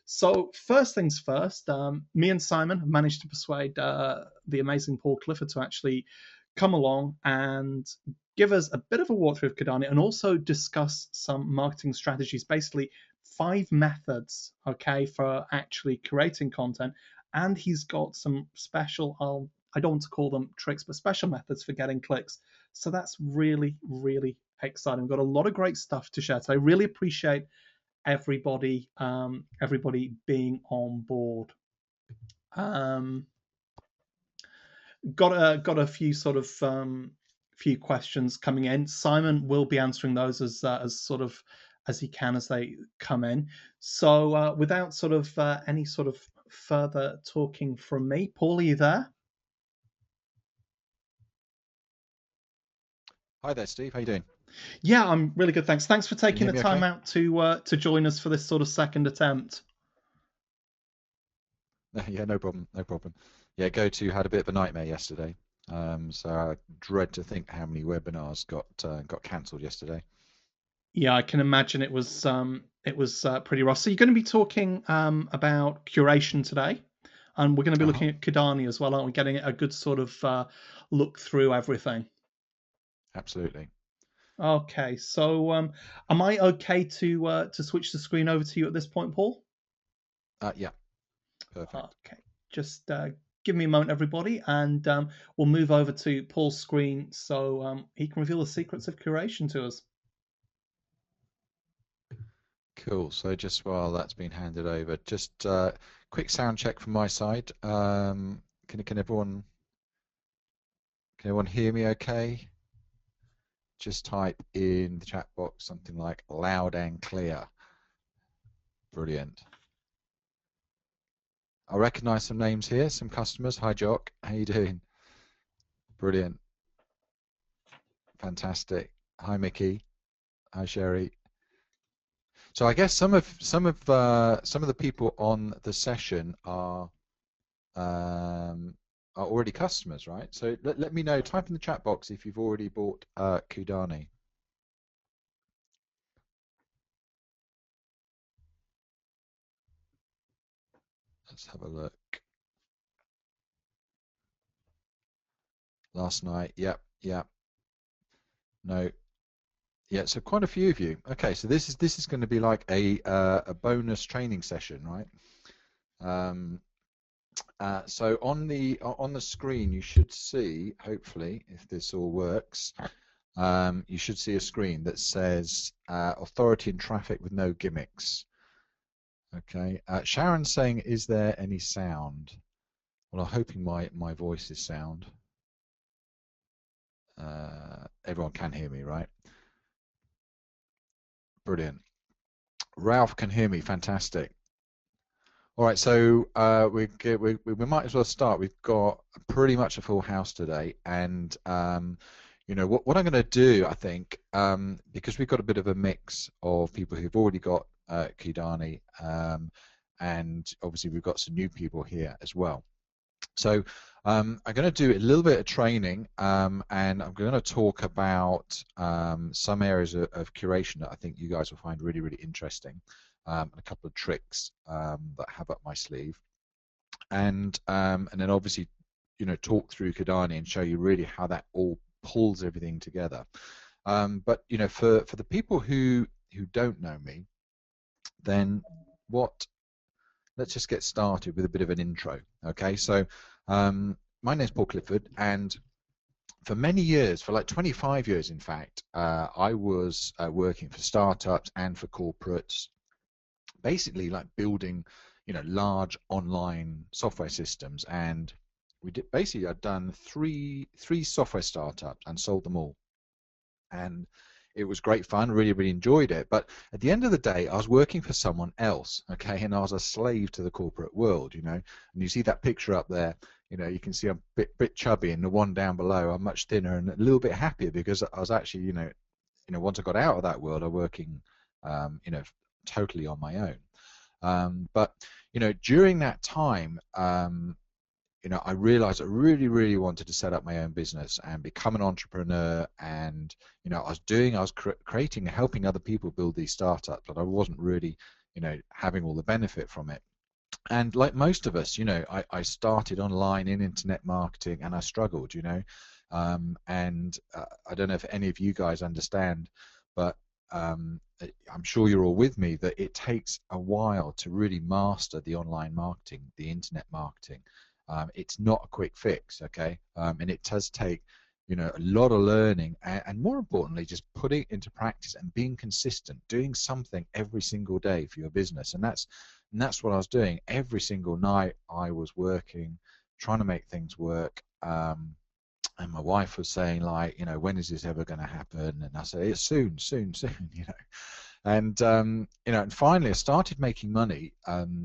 So first things first, me and Simon have managed to persuade the amazing Paul Clifford to actually come along and give us a bit of a walkthrough of Kudani and also discuss some marketing strategies, basically 5 methods, okay, for actually creating content. And he's got some special, I don't want to call them tricks, but special methods for getting clicks. So that's really, really exciting. We've got a lot of great stuff to share. So I really appreciate everybody being on board. Um, got a few sort of few questions coming in. Simon will be answering those as sort of as he can as they come in. So without sort of any sort of further talking from me, Paul, are you there? Hi there, Steve. How you doing? Yeah, I'm really good. Thanks. Thanks for Can you taking hear the me time okay? out to join us for this sort of second attempt. Yeah, no problem, no problem. Yeah, Go-To had a bit of a nightmare yesterday. So I dread to think how many webinars got cancelled yesterday. Yeah, I can imagine it was pretty rough. So you're going to be talking about curation today, and we're going to be Uh-huh. looking at Kudani as well, aren't we? Getting a good sort of look through everything. Absolutely. Okay, so am I okay to switch the screen over to you at this point, Paul? Yeah, perfect. Okay, just give me a moment, everybody, and we'll move over to Paul's screen so he can reveal the secrets of curation to us. Cool. So just while that's been handed over, just quick sound check from my side. Can everyone hear me okay? Just type in the chat box something like loud and clear. Brilliant. I recognize some names here, some customers. Hi, Jock. How you doing? Brilliant. Fantastic. Hi, Mickey. Hi, Sherry. So I guess some of the people on the session are already customers, right? So let me know. Type in the chat box if you've already bought Kudani. Let's have a look. Last night. Yep. Yep. No. Yeah. So quite a few of you. Okay. So this is going to be like a bonus training session, right? Um, so on the screen you should see, hopefully, if this all works, you should see a screen that says authority and traffic with no gimmicks. Okay. Sharon's saying, is there any sound? Well, I'm hoping my voice is sound. Everyone can hear me, right? Brilliant. Ralph can hear me. Fantastic. All right, so we might as well start. We've got pretty much a full house today, and what I'm going to do, I think, because we've got a bit of a mix of people who've already got Kudani, and obviously we've got some new people here as well. So I'm going to do a little bit of training, and I'm going to talk about some areas of curation that I think you guys will find really, really interesting, and a couple of tricks that I have up my sleeve, and then obviously, talk through Kudani and show you really how that all pulls everything together. But for the people who don't know me, then what let's just get started with a bit of an intro. Okay, so my name is Paul Clifford, and for many years, for like 25 years in fact, I was working for startups and for corporates, basically like building large online software systems. And I'd done three software startups and sold them all, and it was great fun, really, really enjoyed it. But at the end of the day, I was working for someone else, okay, and I was a slave to the corporate world, and you see that picture up there, you can see I'm a bit chubby, and the one down below, I'm much thinner and a little bit happier because I was actually, once I got out of that world, I'm working, totally on my own. But during that time, I realized I really, really wanted to set up my own business and become an entrepreneur. And I was creating, helping other people build these startups, but I wasn't really, having all the benefit from it. And like most of us, I started online in internet marketing and I struggled, and I don't know if any of you guys understand, but I'm sure you're all with me that it takes a while to really master the online marketing, the internet marketing. It's not a quick fix, okay? And it does take, a lot of learning and more importantly, just putting it into practice and being consistent, doing something every single day for your business. And that's what I was doing. Every single night I was working, trying to make things work. And my wife was saying, like, when is this ever going to happen? And I said, it's soon, soon, soon, And and finally I started making money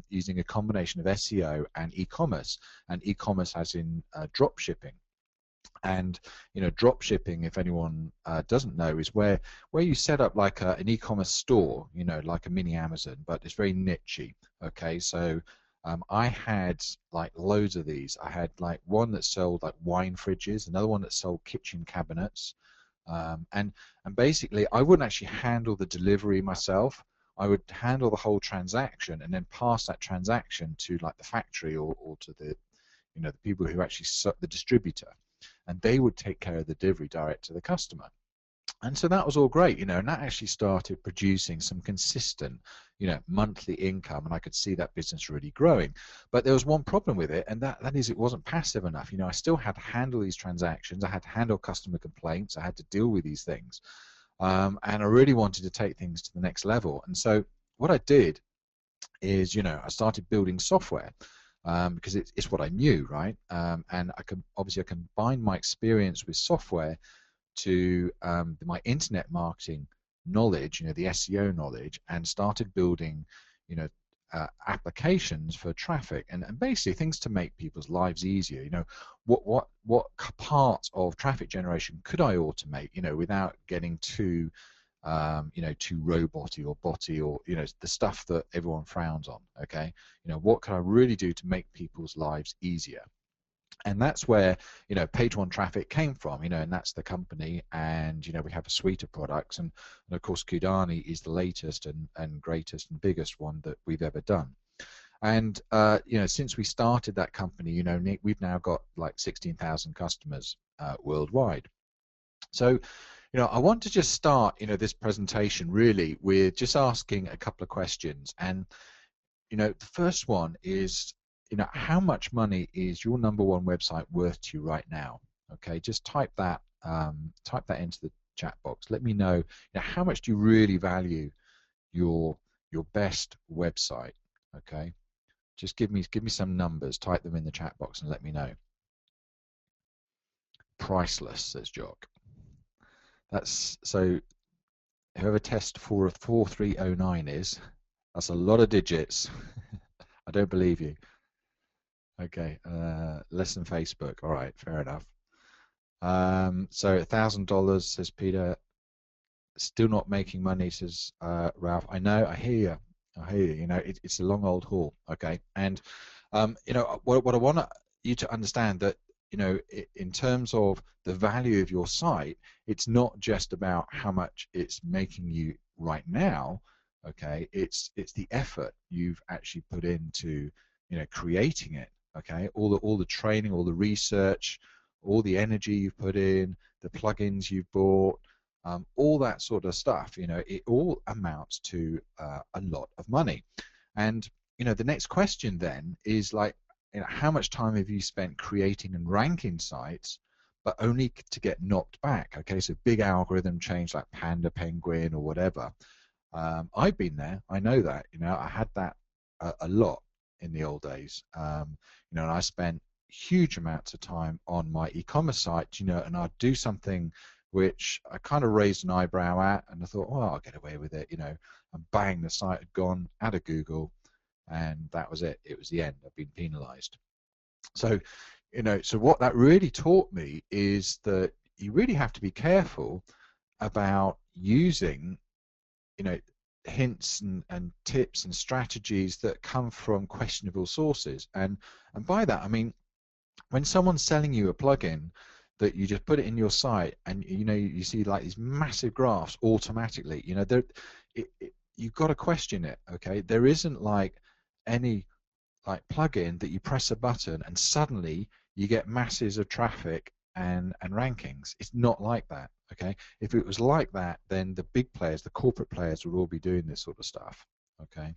using a combination of SEO and e-commerce, and e-commerce as in drop shipping. And drop shipping, if anyone doesn't know, is where you set up like an e-commerce store, like a mini Amazon, but it's very nichey. Okay, so I had like loads of these. I had like one that sold like wine fridges, another one that sold kitchen cabinets, and basically I wouldn't actually handle the delivery myself. I would handle the whole transaction and then pass that transaction to like the factory or to the the people who actually the distributor, and they would take care of the delivery direct to the customer. And so that was all great, and that actually started producing some consistent, monthly income, and I could see that business really growing. But there was one problem with it, and that is it wasn't passive enough. I still had to handle these transactions, I had to handle customer complaints, I had to deal with these things, and I really wanted to take things to the next level. And so what I did is, I started building software. Because it's what I knew, right? And I combined my experience with software to my internet marketing knowledge, the SEO knowledge, and started building, applications for traffic and basically things to make people's lives easier. What parts of traffic generation could I automate, without getting too too roboty or botty, or the stuff that everyone frowns on. Okay, what can I really do to make people's lives easier? And that's where page one traffic came from, and that's the company. And we have a suite of products, and of course Kudani is the latest and greatest and biggest one that we've ever done. And since we started that company, Nick, we've now got like 16,000 customers worldwide. So I want to just start this presentation really with just asking a couple of questions. And the first one is, how much money is your number one website worth to you right now? Okay, just type that into the chat box. Let me know, how much do you really value your best website? Okay, just give me some numbers. Type them in the chat box and let me know. Priceless, says Jock. That's so. Whoever test 4309 is, that's a lot of digits. I don't believe you. Okay, less than Facebook. All right, fair enough. So $1,000, says Peter. Still not making money, says Ralph. I know. I hear you. I hear you. It's a long old haul. Okay, and what I want you to understand that in terms of the value of your site, it's not just about how much it's making you right now. Okay, it's the effort you've actually put into creating it. Okay, all the training, all the research, all the energy you've put in, the plugins you've bought, all that sort of stuff. It all amounts to a lot of money. And the next question then is like, how much time have you spent creating and ranking sites, but only to get knocked back? Okay, so big algorithm change like Panda, Penguin, or whatever. I've been there. I know that. I had that a lot in the old days. And I spent huge amounts of time on my e-commerce site. And I'd do something which I kind of raised an eyebrow at, and I thought, well, I'll get away with it. And bang, the site had gone out of Google. And that was it. It was the end. I've been penalized. So, so what that really taught me is that you really have to be careful about using, hints and tips and strategies that come from questionable sources. And by that, I mean, when someone's selling you a plugin that you just put it in your site and, you see like these massive graphs automatically, you've got to question it. Okay, there isn't like any like plugin that you press a button and suddenly you get masses of traffic and rankings. It's not like that. Okay, if it was like that, then the big players, the corporate players, would all be doing this sort of stuff. Okay,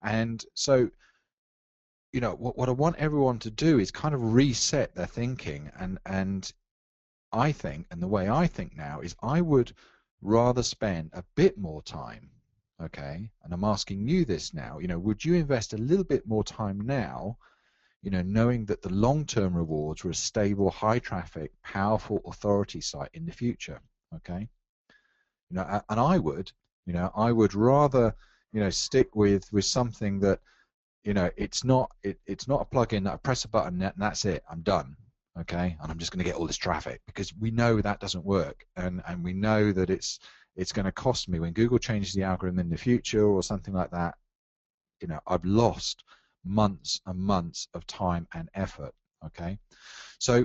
and so what I want everyone to do is kind of reset their thinking, and I think, and the way I think now is I would rather spend a bit more time, okay, and I'm asking you this now, would you invest a little bit more time now, knowing that the long-term rewards were a stable, high traffic, powerful authority site in the future, okay? And I would rather, stick with something that, it's not it's not a plugin that I press a button and that's it, I'm done, okay, and I'm just going to get all this traffic, because we know that doesn't work, and we know that it's going to cost me when Google changes the algorithm in the future or something like that. I've lost months and months of time and effort. Okay, so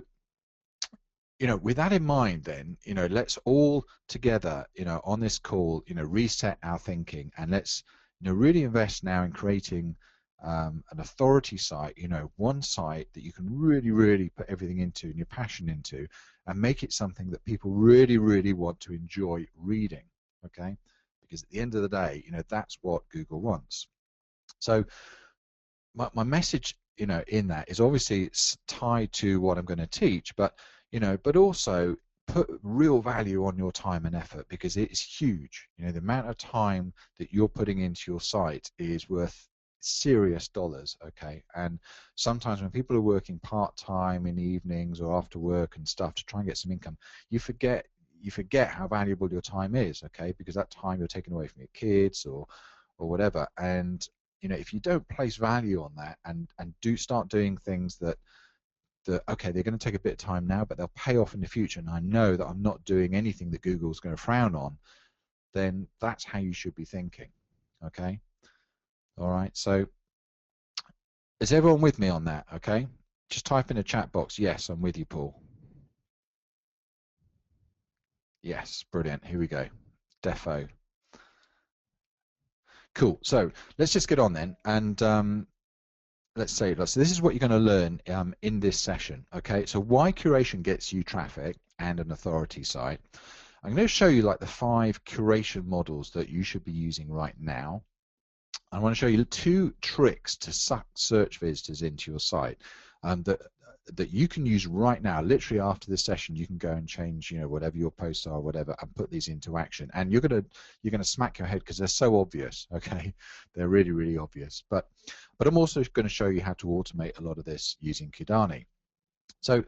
with that in mind, then let's all together on this call reset our thinking, and let's really invest now in creating an authority site, one site that you can really put everything into and your passion into, and make it something that people really want to enjoy reading. Okay, because at the end of the day, that's what Google wants. So my message in that is obviously it's tied to what I'm going to teach, but but also put real value on your time and effort, because it's huge. The amount of time that you're putting into your site is worth serious dollars. Okay, and sometimes when people are working part-time in the evenings or after work and stuff to try and get some income, you forget how valuable your time is. Okay, because that time you're taking away from your kids or whatever, and if you don't place value on that and do start doing things that okay, they're going to take a bit of time now, but they'll pay off in the future, and I know that I'm not doing anything that Google's going to frown on, then that's how you should be thinking. Okay, all right, so is everyone with me on that? Okay, just type in the chat box, yes, I'm with you, Paul. Yes, brilliant. Here we go. Defo. Cool. So let's just get on then, and so this is what you're going to learn in this session. Okay, so why curation gets you traffic and an authority site. I'm going to show you like the 5 curation models that you should be using right now. I want to show you 2 tricks to suck search visitors into your site that you can use right now. Literally after this session, you can go and change, whatever your posts are, or whatever, and put these into action. And you're gonna smack your head because they're so obvious. Okay, they're really obvious. But I'm also going to show you how to automate a lot of this using Kudani. So,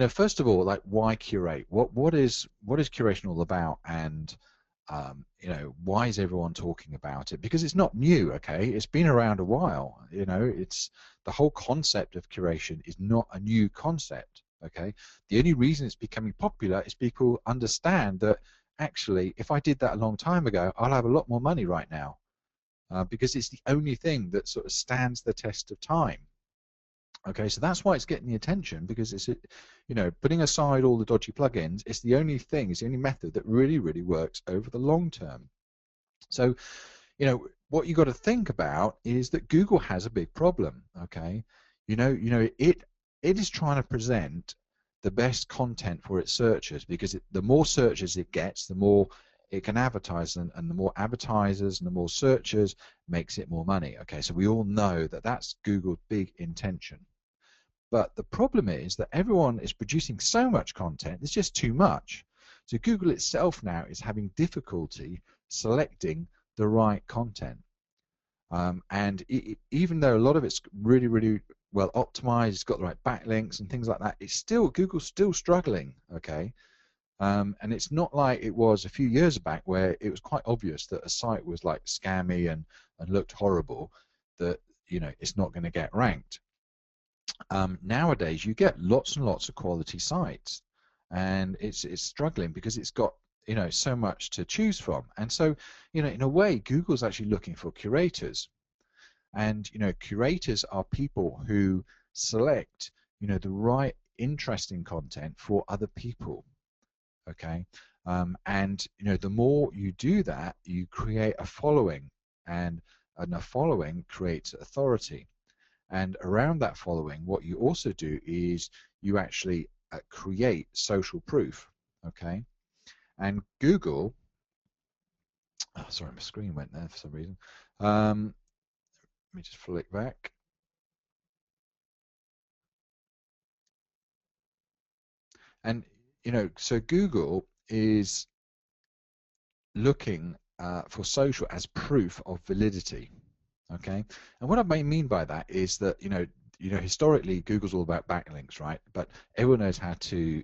first of all, like, why curate? What is curation all about? And why is everyone talking about it? Because it's not new. Okay, it's been around a while. It's the whole concept of curation is not a new concept. Okay, the only reason it's becoming popular is people understand that actually, if I did that a long time ago, I'll have a lot more money right now, because it's the only thing that sort of stands the test of time. Okay, so that's why it's getting the attention, because it's, putting aside all the dodgy plugins, it's the only thing, it's the only method that really works over the long term. So, what you got to think about is that Google has a big problem. Okay, it is trying to present the best content for its searchers, because the more searches it gets, the more it can advertise, and the more advertisers and the more searchers makes it more money. Okay, so we all know that that's Google's big intention. But the problem is that everyone is producing so much content, there's just too much. So Google itself now is having difficulty selecting the right content. And even though a lot of it's really well optimized, it's got the right backlinks and things like that, Google's still struggling. Okay, and it's not like it was a few years back where it was quite obvious that a site was like scammy and looked horrible, that it's not going to get ranked. Nowadays you get lots and lots of quality sites, and it's struggling because it's got so much to choose from. And so in a way, Google's actually looking for curators, and curators are people who select the right interesting content for other people. Okay, And the more you do that, you create a following, and a following creates authority. And around that following, what you also do is you actually create social proof. Okay, and Google, oh, sorry, my screen went there for some reason. Let me just flick back. And so Google is looking for social as proof of validity. Okay, and what I may mean by that is that historically Google's all about backlinks, right? But everyone knows how to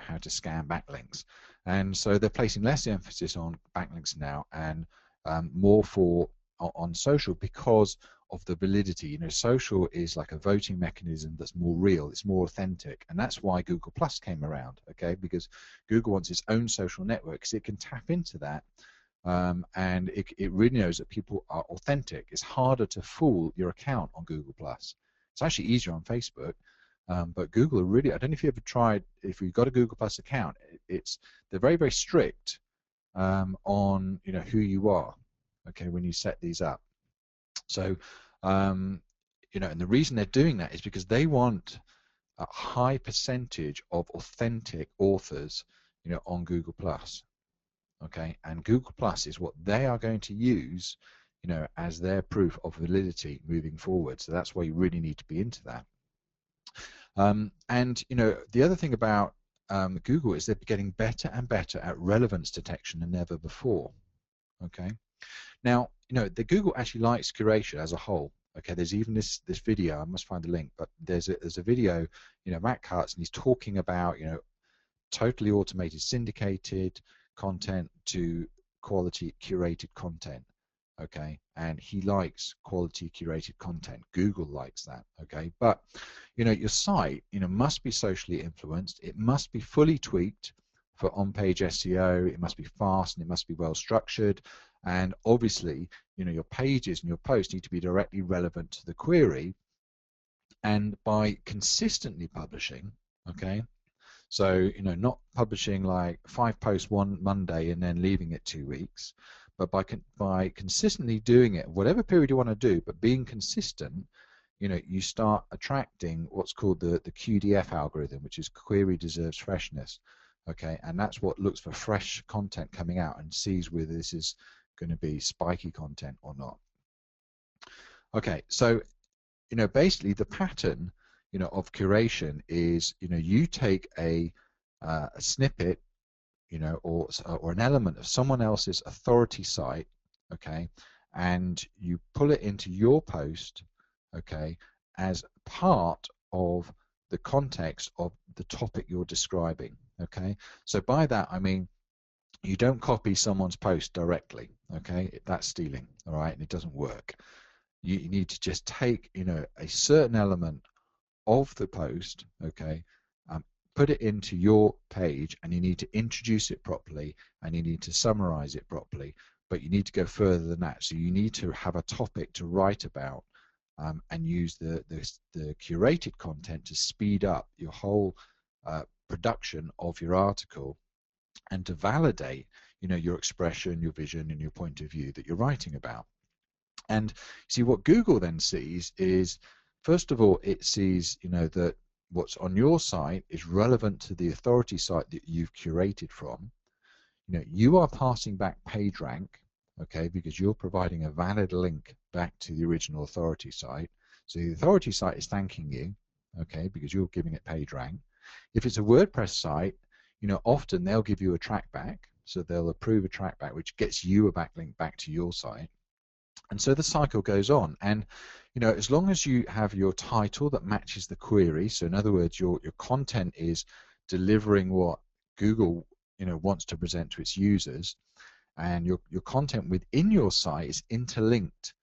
how to scan backlinks, and so they're placing less emphasis on backlinks now, and more on social, because of the validity. Social is like a voting mechanism that's more real, it's more authentic, and that's why Google Plus came around. Okay, because Google wants its own social network, because it can tap into that. And it really knows that people are authentic. It's harder to fool your account on Google Plus. It's actually easier on Facebook, but Google really, I don't know if you ever tried, if you've got a Google Plus account, they're very, very strict on who you are, okay, when you set these up. So and the reason they're doing that is because they want a high percentage of authentic authors on Google Plus. Okay, and Google Plus is what they are going to use as their proof of validity moving forward. So that's why you really need to be into that. And the other thing about Google is they're getting better and better at relevance detection than ever before. Okay, now the Google actually likes curation as a whole. Okay, there's even this video, I must find the link, but there's a video, Matt Cutts, and he's talking about totally automated syndicated content to quality curated content. Okay, and he likes quality curated content. Google likes that. Okay, but your site must be socially influenced. It must be fully tweaked for on-page SEO. It must be fast, and it must be well structured. And obviously your pages and your posts need to be directly relevant to the query. And by consistently publishing, okay, so not publishing like 5 posts one Monday and then leaving it 2 weeks, but by consistently doing it, whatever period you want to do, but being consistent, you start attracting what's called the QDF algorithm, which is query deserves freshness. Okay, and that's what looks for fresh content coming out and sees whether this is going to be spiky content or not. Okay, so basically the pattern of curation is you take a snippet or an element of someone else's authority site, okay, and you pull it into your post, okay, as part of the context of the topic you're describing. Okay, so by that I mean you don't copy someone's post directly. Okay, that's stealing. All right, and it doesn't work. You need to just take a certain element of the post, okay, put it into your page, and you need to introduce it properly, and you need to summarize it properly, but you need to go further than that. So you need to have a topic to write about, and use the curated content to speed up your whole production of your article, and to validate your expression, your vision, and your point of view that you're writing about. And see, what Google then sees is, first of all, it sees that what's on your site is relevant to the authority site that you've curated from. You are passing back PageRank, okay, because you're providing a valid link back to the original authority site. So the authority site is thanking you, okay, because you're giving it PageRank. If it's a WordPress site, often they'll give you a trackback, so they'll approve a trackback, which gets you a backlink back to your site. And so the cycle goes on, and as long as you have your title that matches the query, so in other words, your content is delivering what Google wants to present to its users, and your content within your site is interlinked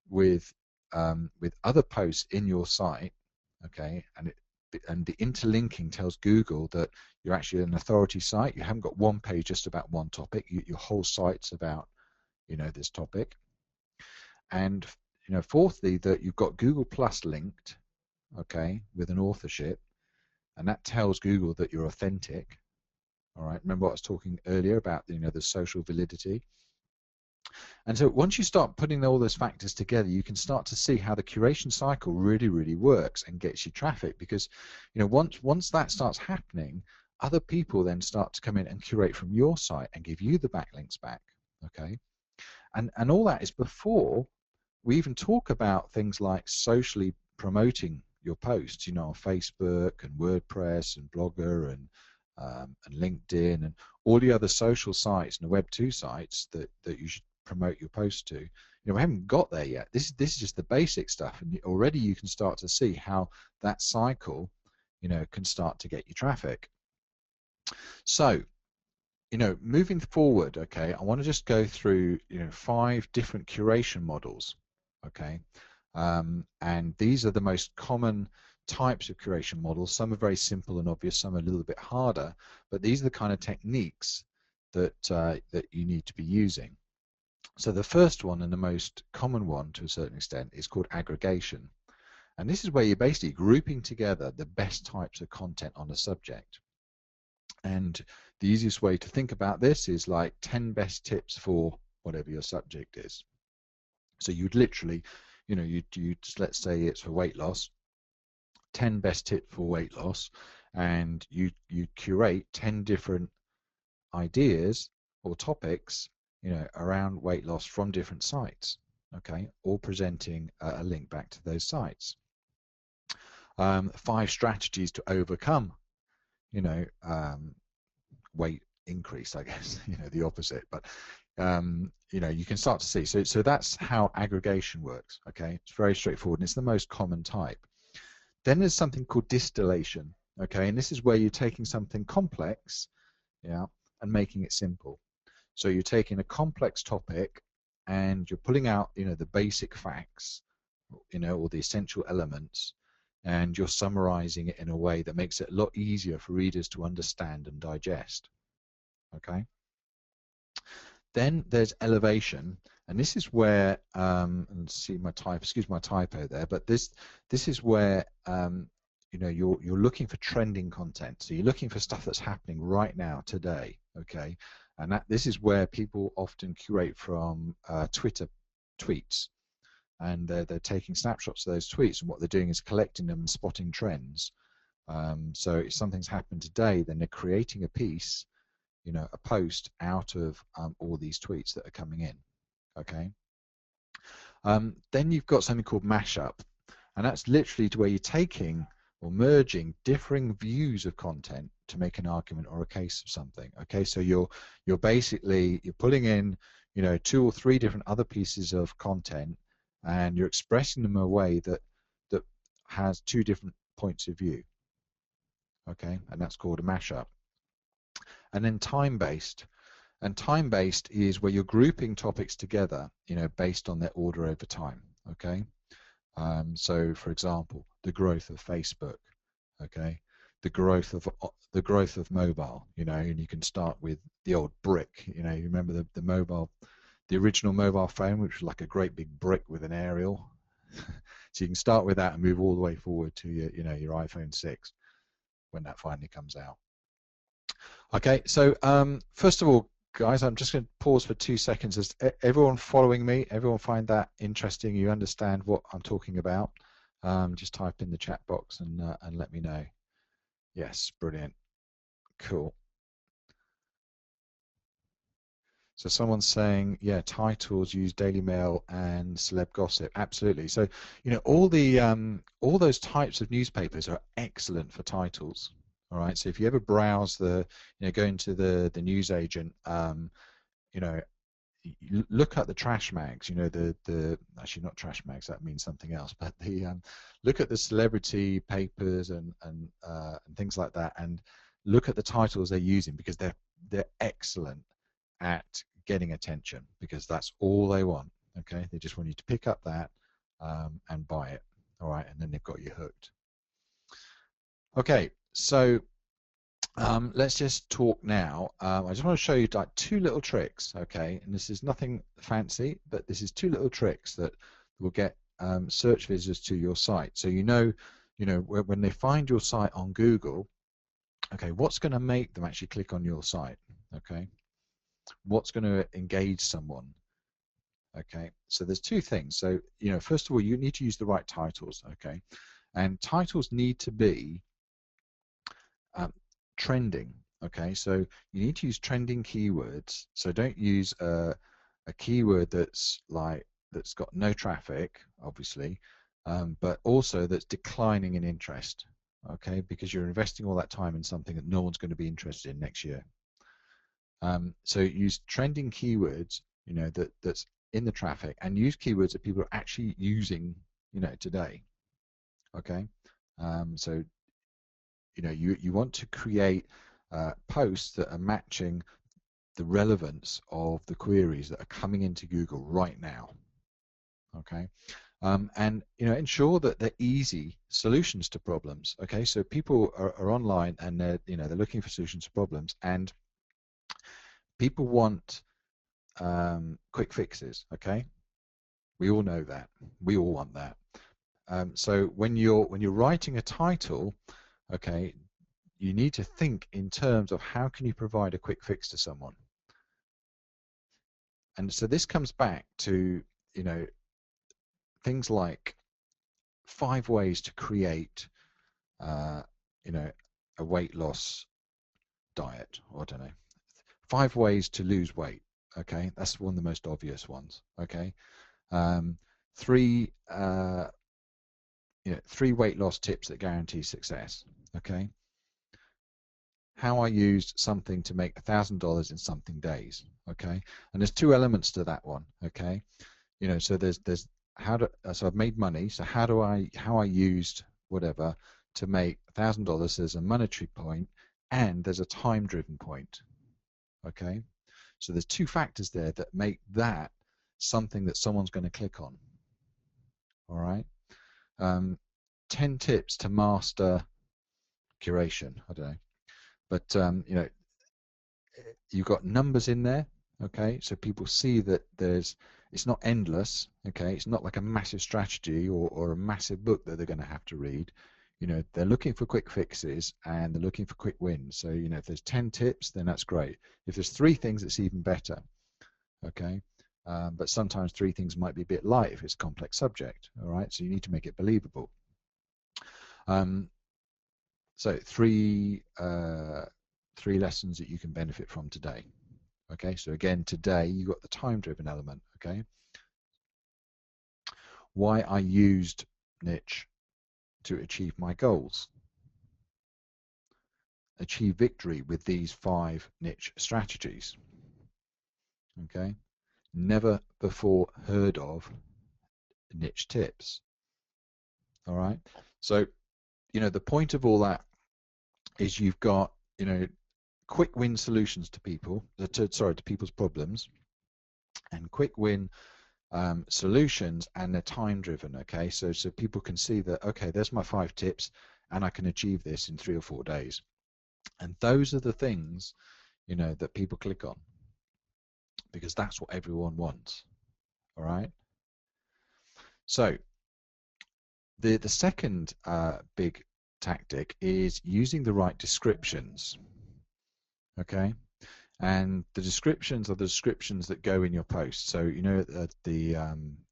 with other posts in your site, okay, and the interlinking tells Google that you're actually an authority site. You haven't got one page just about one topic. Your whole site's about this topic. And fourthly, that you've got Google Plus linked, okay, with an authorship, and that tells Google that you're authentic. All right, remember what I was talking earlier about, the social validity. And so once you start putting all those factors together, you can start to see how the curation cycle really, really works and gets you traffic, because once that starts happening, other people then start to come in and curate from your site and give you the backlinks back. Okay, and all that is before we even talk about things like socially promoting your posts, on Facebook and WordPress and Blogger and LinkedIn and all the other social sites and the Web2 sites that you should promote your posts to. We haven't got there yet. This is just the basic stuff, and already you can start to see how that cycle, can start to get you traffic. So, moving forward, okay, I want to just go through, 5 different curation models, okay, and these are the most common types of curation models. Some are very simple and obvious, some are a little bit harder, but these are the kind of techniques that that you need to be using. So the first one, and the most common one to a certain extent, is called aggregation, and this is where you're basically grouping together the best types of content on a subject. And the easiest way to think about this is like 10 best tips for whatever your subject is. So you'd literally, you'd let's say it's for weight loss, 10 best tips for weight loss, and you curate 10 different ideas or topics, around weight loss from different sites, okay, all presenting a link back to those sites. 5 strategies to overcome, weight increase, I guess, the opposite, but you can start to see. So that's how aggregation works, okay? It's very straightforward, and it's the most common type. Then there's something called distillation, okay? And this is where you're taking something complex, yeah, and making it simple. So you're taking a complex topic and you're pulling out, the basic facts, or the essential elements, and you're summarizing it in a way that makes it a lot easier for readers to understand and digest. Okay. Then there's elevation, and this is where, and see my type, excuse my typo there, but this is where you're looking for trending content. So you're looking for stuff that's happening right now, today. Okay, and this is where people often curate from Twitter tweets, and they're taking snapshots of those tweets, and what they're doing is collecting them and spotting trends. So if something's happened today, then they're creating a piece, a post out of all these tweets that are coming in. Okay. Then you've got something called mashup, and that's literally where you're taking or merging differing views of content to make an argument or a case of something. Okay, so you're pulling in, 2 or 3 different other pieces of content, and you're expressing them in a way that has 2 different points of view. Okay, and that's called a mashup. And then time-based. And time-based is where you're grouping topics together, based on their order over time. Okay. So, for example, the growth of Facebook. Okay. The growth of mobile. And you can start with the old brick. You remember the original mobile phone, which was like a great big brick with an aerial. So you can start with that and move all the way forward to your iPhone 6 when that finally comes out. Okay, so first of all, guys, I'm just going to pause for 2 seconds. Is everyone following me? Everyone find that interesting? You understand what I'm talking about? Just type in the chat box and let me know. Yes, brilliant. Cool. So someone's saying, yeah, titles use Daily Mail and celeb gossip. Absolutely. So all those types of newspapers are excellent for titles. All right. So if you ever browse go into the newsagent, you look at the trash mags. Actually not trash mags. That means something else. But look at the celebrity papers and things like that, and look at the titles they're using, because they're excellent at getting attention, because that's all they want. Okay, they just want you to pick up that and buy it. All right, and then they've got you hooked. Okay, so let's just talk now. I just want to show you like 2 little tricks. Okay, and this is nothing fancy, but this is 2 little tricks that will get search visitors to your site. So when they find your site on Google, Okay, what's going to make them actually click on your site? Okay, what's going to engage someone? Okay, so there's two things. So, first of all, you need to use the right titles. Okay, and titles need to be um, trending. Okay, so you need to use trending keywords. So don't use a keyword that's got no traffic, obviously, but also that's declining in interest. Okay, because you're investing all that time in something that no one's going to be interested in next year. So use trending keywords, that's in the traffic, and use keywords that people are actually using, today. Okay, so you want to create posts that are matching the relevance of the queries that are coming into Google right now. Okay, and ensure that they're easy solutions to problems. Okay, so people are online and they're looking for solutions to problems, and people want quick fixes. Okay, we all know that. We all want that. So when you're writing a title, okay, you need to think in terms of how can you provide a quick fix to someone. And so this comes back to things like 5 ways to create uh, a weight loss diet, or I don't know, 5 ways to lose weight. Okay, that's one of the most obvious ones. Okay, 3 3 weight loss tips that guarantee success. Okay, how I used something to make $1,000 in something days. Okay, and there's 2 elements to that one. Okay, so there's so I've made money. So how I used whatever to make $1,000. There's a monetary point, and there's a time-driven point. Okay, so there's 2 factors there that make that something that someone's going to click on. All right, 10 tips to master curation. I don't know, but you've got numbers in there. Okay, so people see that it's not endless. Okay, it's not like a massive strategy or a massive book that they're going to have to read. They're looking for quick fixes and they're looking for quick wins. So if there's 10 tips, then that's great. If there's 3 things, it's even better. Okay, but sometimes 3 things might be a bit light if it's a complex subject. All right, so you need to make it believable. So 3 lessons that you can benefit from today. Okay, so again, today you got the time-driven element. Okay, why I used niche to achieve my goals. Achieve victory with these 5 niche strategies. Okay, never before heard of niche tips. All right, so the point of all that is you've got quick win solutions to people, to people's problems, and quick win solutions, and they're time driven. Okay, so people can see that, okay, there's my 5 tips and I can achieve this in 3 or 4 days, and those are the things that people click on, because that's what everyone wants. All right, so the second big tactic is using the right descriptions. Okay, and the descriptions are the descriptions that go in your post. So the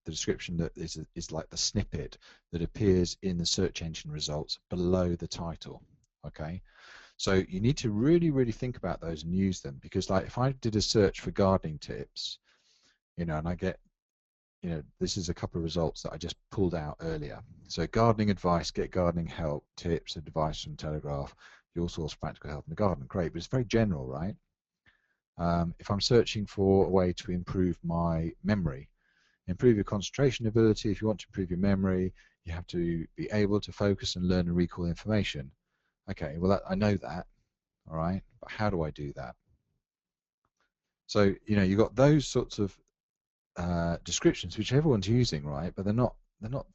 description that is like the snippet that appears in the search engine results below the title. Okay, so you need to really think about those and use them, because like if I did a search for gardening tips, and I get this is a couple of results that I just pulled out earlier. So gardening advice, get gardening help, tips, advice from Telegraph, your source of practical help in the garden. Great, but it's very general, right? If I'm searching for a way to improve my memory, improve your concentration ability, if you want to improve your memory, you have to be able to focus and learn and recall information. Okay, well, I know that, all right, but how do I do that? So, you've got those sorts of descriptions which everyone's using, right, but they're not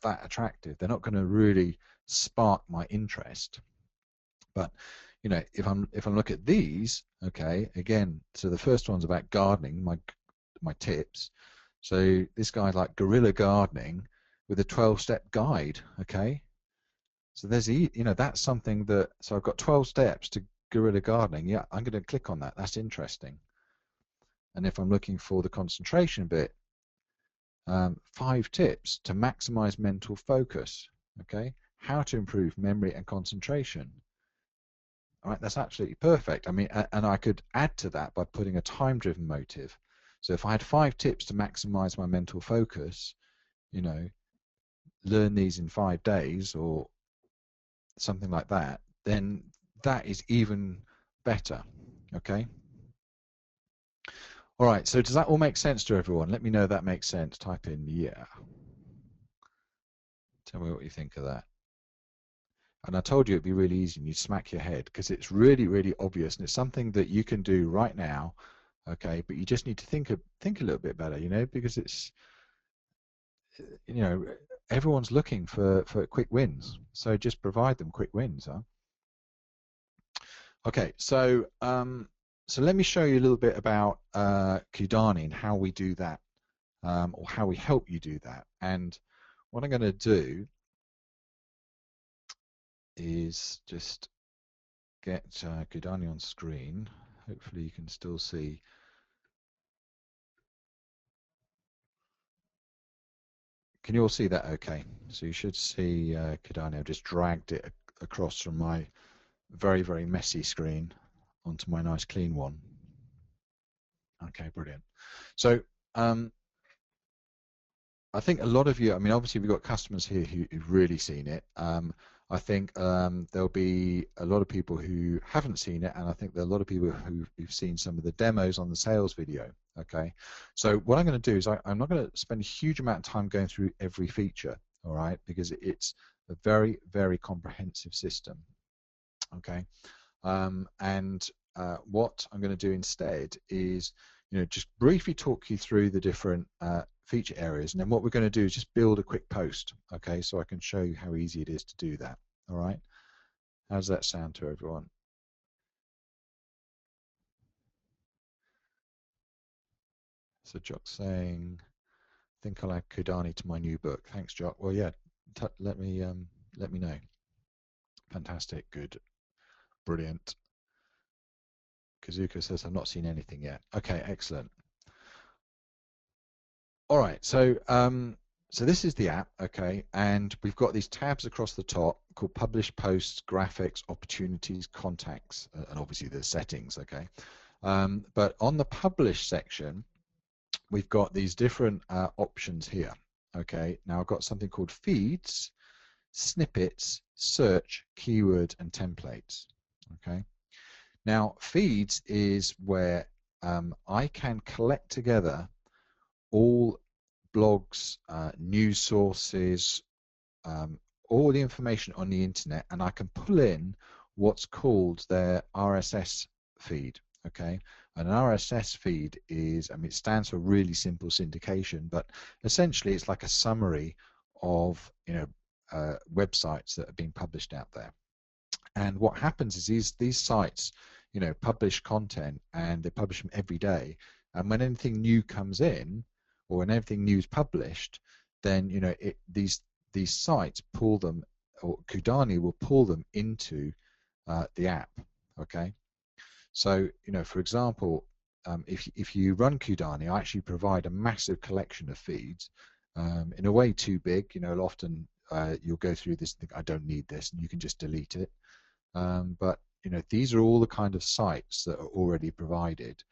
that attractive. They're not going to really spark my interest. But if I'm looking at these, okay, again, so the first one's about gardening, my tips. So this guy's like guerrilla gardening with a 12-step guide. Okay, so there's that's something that, so I've got 12 steps to guerrilla gardening, yeah, I'm going to click on that. That's interesting. And if I'm looking for the concentration bit, 5 tips to maximize mental focus. Okay, how to improve memory and concentration. All right, that's absolutely perfect. I mean, and I could add to that by putting a time-driven motive. So if I had 5 tips to maximize my mental focus, you know, learn these in 5 days or something like that, then that is even better. Okay. All right. So does that all make sense to everyone? Let me know if that makes sense. Type in yeah. Tell me what you think of that. And I told you it'd be really easy and you'd smack your head because it's really, really obvious and it's something that you can do right now. Okay, but you just need to think a little bit better, you know, because it's, you know, everyone's looking for quick wins. So just provide them quick wins, huh? Okay, so so let me show you a little bit about Kudani and how we do that, or how we help you do that. And what I'm going to do is just get Kudani on screen. Hopefully you can still see. Can you all see that okay? So you should see Kudani. I've just dragged it across from my very, very messy screen onto my nice clean one. Okay, brilliant. So I think a lot of you, I mean, obviously we've got customers here who've really seen it. I think there'll be a lot of people who haven't seen it, and I think there are a lot of people who've seen some of the demos on the sales video. Okay, so what I'm going to do is I'm not going to spend a huge amount of time going through every feature, all right, because it's a very, very comprehensive system. Okay, and what I'm going to do instead is, you know, just briefly talk you through the different feature areas, and then what we're going to do is just build a quick post, okay, so I can show you how easy it is to do that. All right, how does that sound to everyone? So Jock's saying, I think I'll add Kudani to my new book. Thanks, Jock. Well, yeah, let me know. Fantastic, good, brilliant. Kazuka says I've not seen anything yet. Okay, excellent. All right, so so this is the app, okay, and we've got these tabs across the top called Publish, Posts, Graphics, Opportunities, Contacts, and obviously the settings, okay. But on the Publish section, we've got these different options here, okay. Now I've got something called Feeds, Snippets, Search, Keyword, and Templates, okay. Now Feeds is where I can collect together all blogs, news sources, all the information on the internet, and I can pull in what's called their RSS feed. Okay, and an RSS feed is, I mean, it stands for really simple syndication, but essentially it's like a summary of, you know, websites that are being published out there. And what happens is these sites, you know, publish content and they publish them every day. And when anything new comes in, or when anything new is published, then, you know, these sites pull them, or Kudani will pull them into the app. Okay. So, you know, for example, if you run Kudani, I actually provide a massive collection of feeds. In a way too big, you know, often you'll go through this and think, I don't need this, and you can just delete it. But you know, these are all the kind of sites that are already provided,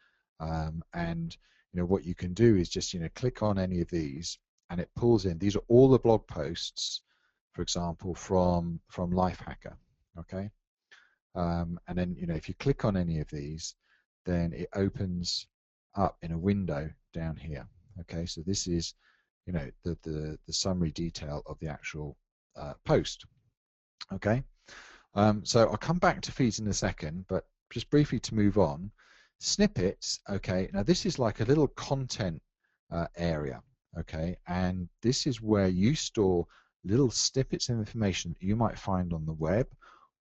and you know what you can do is just, you know, click on any of these, and it pulls in. These are all the blog posts, for example, from Lifehacker. Okay, and then, you know, if you click on any of these, then it opens up in a window down here. Okay, so this is, you know, the summary detail of the actual post. Okay. So I'll come back to feeds in a second, but just briefly to move on, snippets, okay, now this is like a little content area, okay, and this is where you store little snippets of information that you might find on the web,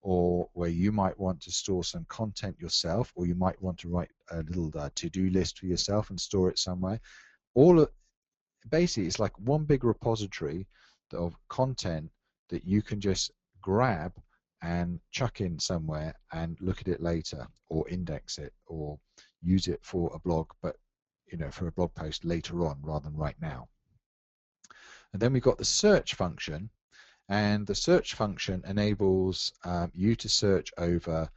or where you might want to store some content yourself, or you might want to write a little to-do list for yourself and store it somewhere. Basically, it's like one big repository of content that you can just grab and chuck in somewhere and look at it later, or index it, or use it for a blog, but for a blog post later on rather than right now. And then we've got the search function, and the search function enables you to search over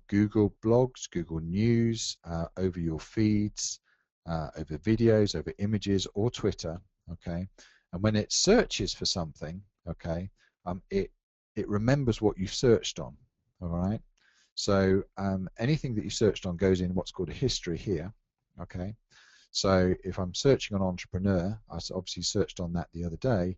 Google blogs, Google News, over your feeds, over videos, over images, or Twitter. Okay, and when it searches for something, okay, it remembers what you've searched on. All right, so anything that you searched on goes in what's called a history here. Okay, so if I'm searching on entrepreneur, I obviously searched on that the other day.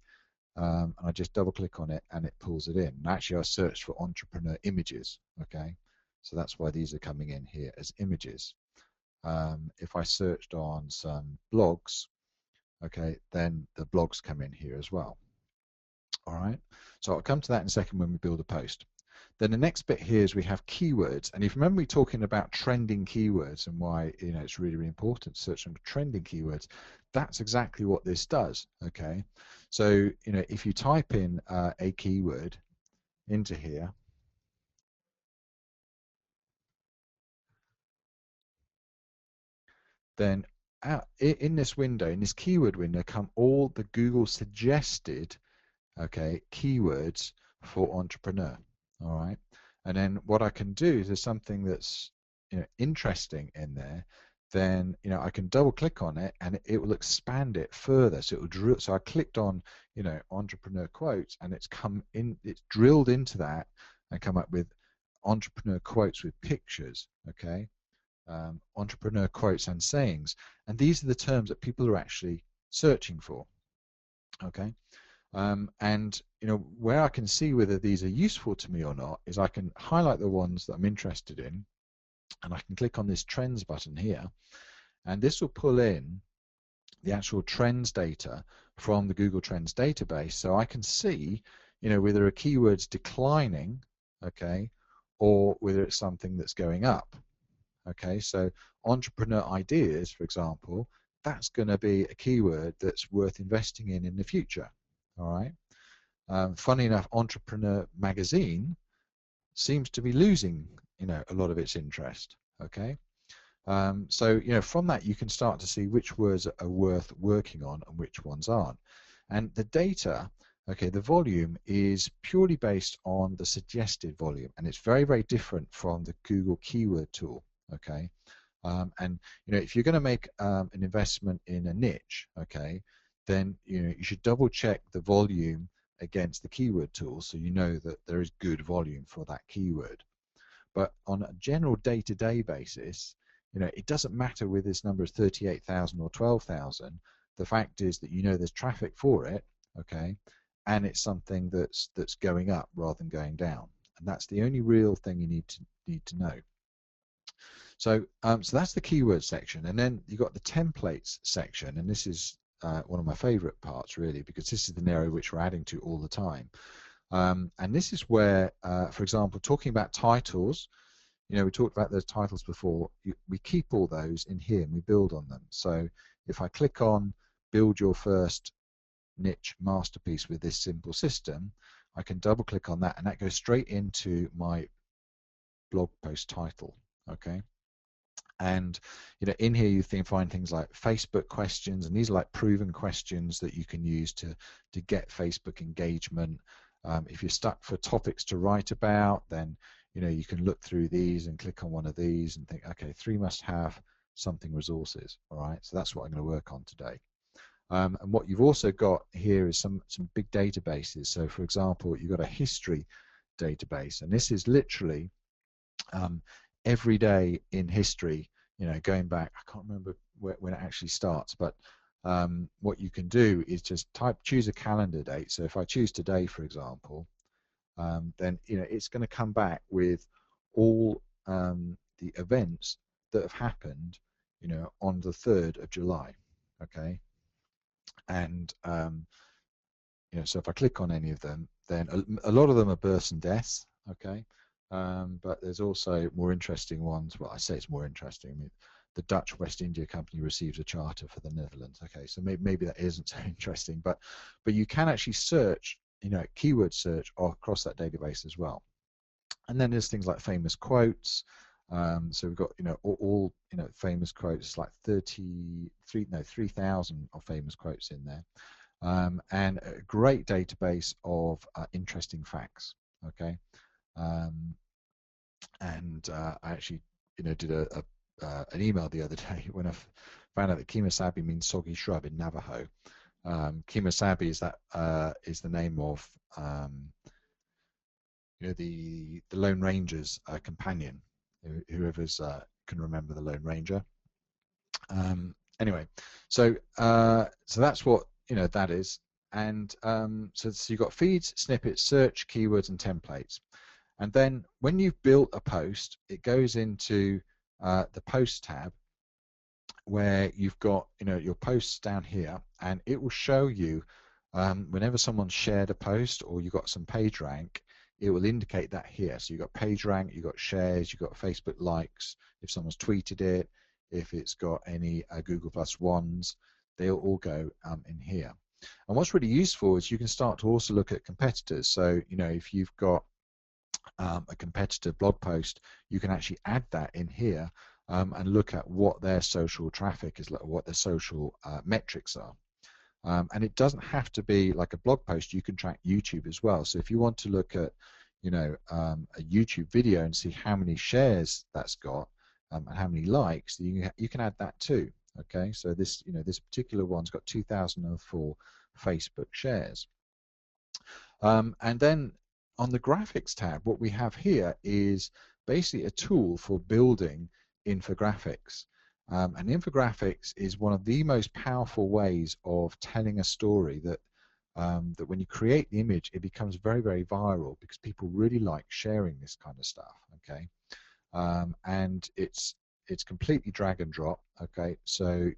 And I just double click on it and it pulls it in. And actually I searched for entrepreneur images, okay? So that's why these are coming in here as images. If I searched on some blogs, okay, then the blogs come in here as well. All right, so I'll come to that in a second when we build a post. Then the next bit here is we have keywords, and if you remember me talking about trending keywords and why it's really, really important to search for trending keywords, that's exactly what this does. Okay, so if you type in a keyword into here, then in this window, in this keyword window, come all the Google suggested keywords for entrepreneur. All right, and then what I can do is there's something that's interesting in there, then I can double click on it and it will expand it further. So it will drill. So I clicked on entrepreneur quotes, and it's drilled into that and come up with entrepreneur quotes with pictures. Okay, entrepreneur quotes and sayings, and these are the terms that people are actually searching for. Okay. And where I can see whether these are useful to me or not is I can highlight the ones that I'm interested in, and I can click on this trends button here, and this will pull in the actual trends data from the Google Trends database, so I can see whether a keyword's declining, okay, or whether it's something that's going up. Okay, so entrepreneur ideas, for example, that's going to be a keyword that's worth investing in the future. All right. Funny enough, Entrepreneur Magazine seems to be losing, a lot of its interest. Okay, so from that you can start to see which words are worth working on and which ones aren't. And the data, okay, the volume is purely based on the suggested volume, and it's very, very different from the Google Keyword tool. Okay, and if you're going to make an investment in a niche, okay, then you should double check the volume against the keyword tool so you know that there is good volume for that keyword. But on a general day-to-day basis, it doesn't matter whether this number is 38,000 or 12,000. The fact is that there's traffic for it, okay, and it's something that's going up rather than going down, and that's the only real thing you need to know. So so that's the keyword section, and then you've got the templates section, and this is one of my favorite parts really, because this is the area which we're adding to all the time. And this is where, for example, talking about titles, we talked about those titles before, we keep all those in here and we build on them. So if I click on build your first niche masterpiece with this simple system, I can double click on that and that goes straight into my blog post title. Okay. And in here you find things like Facebook questions, and these are like proven questions that you can use to get Facebook engagement. If you're stuck for topics to write about, then you can look through these and click on one of these and think, okay, 3 must-have something resources. All right, so that's what I'm going to work on today. And what you've also got here is some big databases. So for example, you've got a history database, and this is literally every day in history, going back, I can't remember when it actually starts, but what you can do is just choose a calendar date. So if I choose today, for example, then it's going to come back with all the events that have happened, on the 3rd of July. Okay, and so if I click on any of them, then a lot of them are births and deaths. Okay. But there's also more interesting ones. Well, I say it's more interesting. I mean, the Dutch West India Company receives a charter for the Netherlands. Okay, so maybe that isn't so interesting, but you can actually search, keyword search across that database as well. And then there's things like famous quotes. So we've got all famous quotes, like 3,000 of famous quotes in there, and a great database of interesting facts. Okay, and I actually did an email the other day when I found out that Kemosabe means soggy shrub in Navajo. Kemosabe is the name of the Lone Ranger's companion. Whoever's can remember the Lone Ranger. Anyway, so that's what that is, and so you've got feeds, snippets, search, keywords, and templates. And then when you've built a post, it goes into the post tab, where you've got your posts down here, and it will show you whenever someone shared a post or you got some page rank, it will indicate that here. So you've got page rank, you've got shares, you've got Facebook likes, if someone's tweeted it, if it's got any Google Plus ones, they'll all go in here. And what's really useful is you can start to also look at competitors. So if you've got a competitor blog post, you can actually add that in here and look at what their social traffic is, what their social metrics are. And it doesn't have to be like a blog post. You can track YouTube as well. So if you want to look at a YouTube video and see how many shares that's got and how many likes, you can add that too. Okay, so this this particular one's got 2,004 Facebook shares. And then on the graphics tab, what we have here is basically a tool for building infographics. And infographics is one of the most powerful ways of telling a story that that when you create the image, it becomes very, very viral because people really like sharing this kind of stuff. Okay, and it's completely drag and drop. Okay, so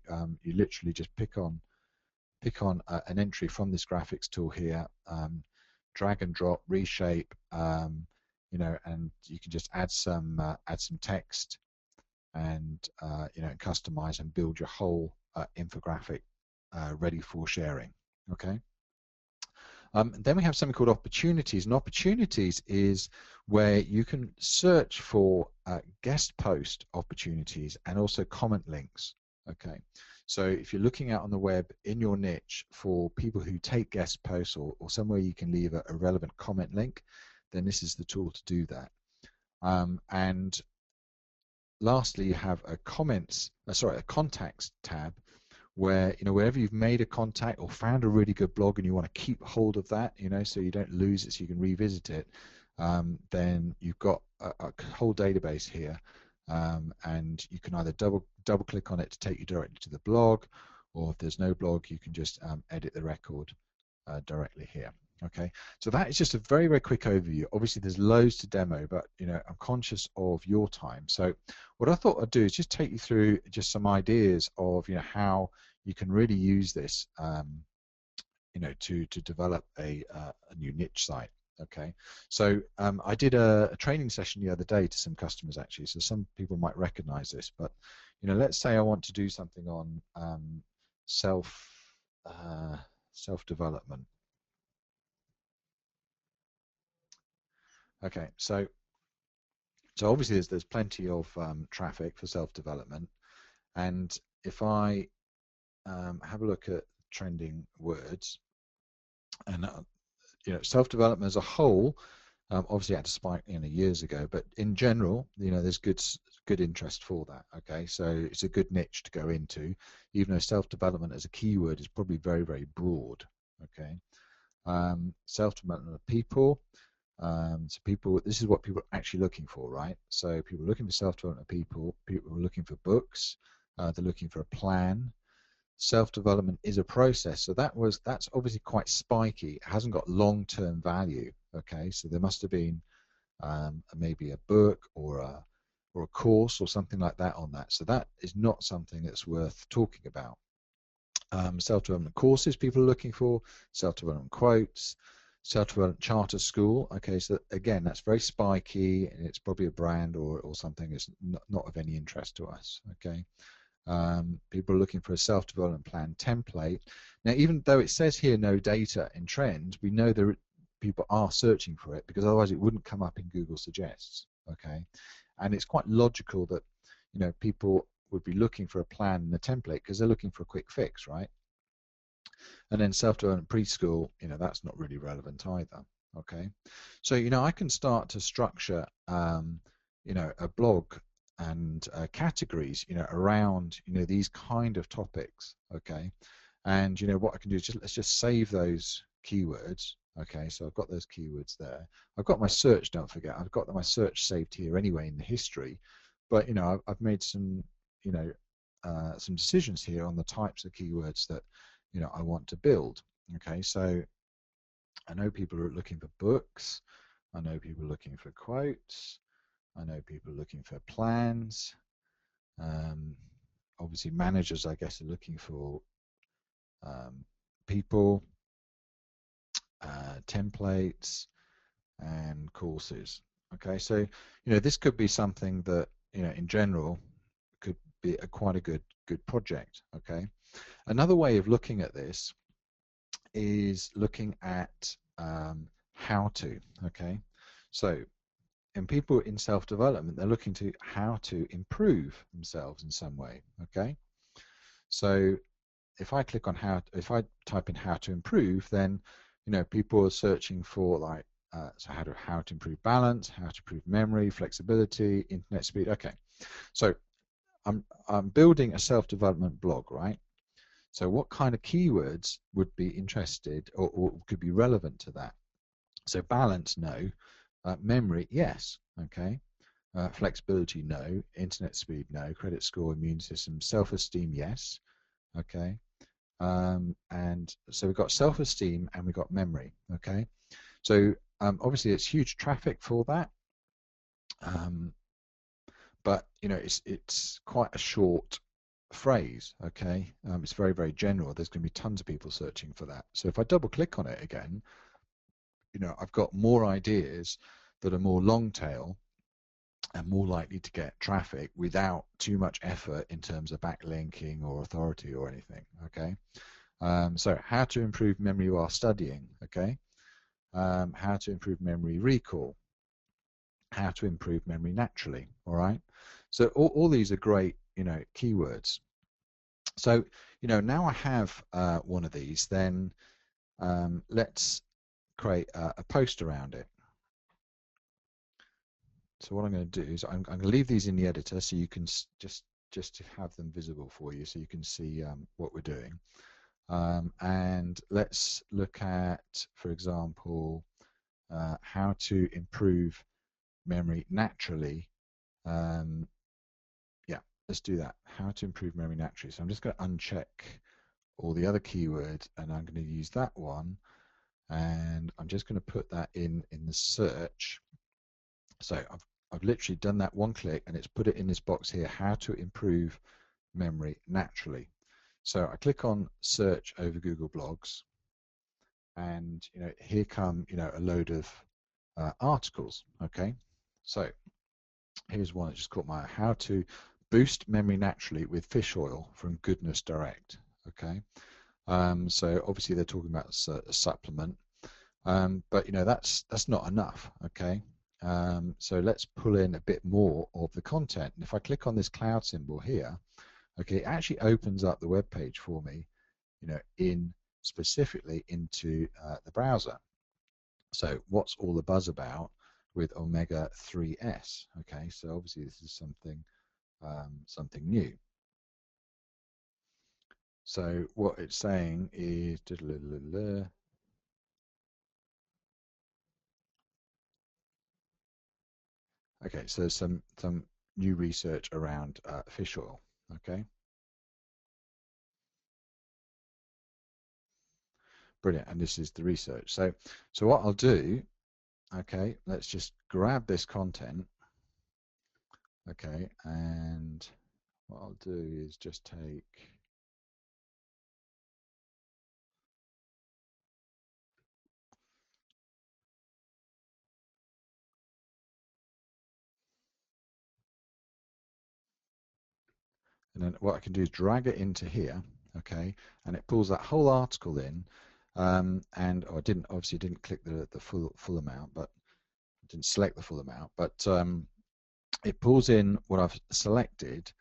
you literally just pick on an entry from this graphics tool here, drag and drop, reshape, and you can just add some text and customize and build your whole infographic ready for sharing. Okay. Then we have something called opportunities, and opportunities is where you can search for guest post opportunities and also comment links. Okay, so if you're looking out on the web in your niche for people who take guest posts or somewhere you can leave a relevant comment link, then this is the tool to do that. And lastly, you have a contacts tab, where wherever you've made a contact or found a really good blog and you want to keep hold of that, so you don't lose it, so you can revisit it, then you've got a whole database here, and you can either double click on it to take you directly to the blog, or if there's no blog, you can just edit the record directly here. Okay, so that is just a very, very quick overview. Obviously there's loads to demo, but I'm conscious of your time, so what I thought I'd do is just take you through just some ideas of how you can really use this to develop a new niche site. Okay, so I did a training session the other day to some customers actually, so some people might recognize this, but let's say I want to do something on self-development. Okay, so obviously there's plenty of traffic for self-development, and if I have a look at trending words, and self-development as a whole obviously had to spike years ago, but in general there's good interest for that. Okay, so it's a good niche to go into, even though self-development as a keyword is probably very, very broad. Okay, self-development of people. So people, this is what people are actually looking for, right? So people are looking for self-development of people are looking for books, they're looking for a plan. Self-development is a process, so that's obviously quite spiky. It hasn't got long-term value. Okay, so there must have been maybe a book or a course or something like that on that, so that is not something that's worth talking about. Self-development courses people are looking for, self-development quotes, self-development charter school. Okay, so again, that's very spiky, and it's probably a brand or something that's not of any interest to us. Okay, people are looking for a self-development plan template. Now, even though it says here no data in trends, we know people are searching for it, because otherwise it wouldn't come up in Google Suggests. Okay, and it's quite logical that people would be looking for a plan and a template because they're looking for a quick fix, right? And then self-development preschool, that's not really relevant either. Okay, so I can start to structure a blog and categories around these kind of topics. Okay, and what I can do is let's just save those keywords. Okay, so I've got those keywords there. I've got my search, don't forget, I've got my search saved here anyway in the history, but I've made some decisions here on the types of keywords that I want to build. Okay, so I know people are looking for books, I know people are looking for quotes, I know people are looking for plans. Obviously managers, I guess, are looking for people, templates, and courses. Okay, so this could be something that in general could be quite a good project. Okay, another way of looking at this is looking at how to. Okay, so in people in self-development, they're looking to how to improve themselves in some way. Okay, so if I click on if I type in how to improve, then people are searching for like so how to improve balance, how to improve memory, flexibility, internet speed. Okay, so I'm building a self-development blog, right? So what kind of keywords would be interested or could be relevant to that? So balance, no. Memory, yes. Okay. Flexibility, no. Internet speed, no. Credit score, immune system, self-esteem, yes. Okay. And so we've got self-esteem and we've got memory. Okay. So obviously it's huge traffic for that. But it's quite a short phrase. Okay. It's very, very general. There's going to be tons of people searching for that. So if I double click on it again, I've got more ideas that are more long tail and more likely to get traffic without too much effort in terms of backlinking or authority or anything. Okay. So how to improve memory while studying. Okay. How to improve memory recall. How to improve memory naturally. All right. So all these are great, keywords. So, now I have one of these, then let's create a post around it. So what I'm going to do is I'm going to leave these in the editor so you can just to have them visible for you so you can see what we're doing. And let's look at, for example, how to improve memory naturally. Yeah, let's do that. How to improve memory naturally. So I'm just going to uncheck all the other keywords and I'm going to use that one. And I'm just going to put that in the search. So I've literally done that one click and it's put it in this box here, how to improve memory naturally. So I click on search over Google Blogs and here come a load of articles. Okay, so here's one that just caught my eye, how to boost memory naturally with fish oil from Goodness Direct. Okay, so obviously they're talking about a supplement, but that's not enough. Okay, so let's pull in a bit more of the content. And if I click on this cloud symbol here, okay, it actually opens up the web page for me, in specifically into the browser. So what's all the buzz about with omega 3s? Okay, so obviously this is something new. So what it's saying is okay, so some new research around fish oil. Okay, brilliant. And this is the research. So what I'll do, okay, let's just grab this content. Okay, and what I'll do is just take and then what I can do is drag it into here, okay, and it pulls that whole article in, and I didn't obviously didn't click the full amount, but didn't select the full amount, but it pulls in what I've selected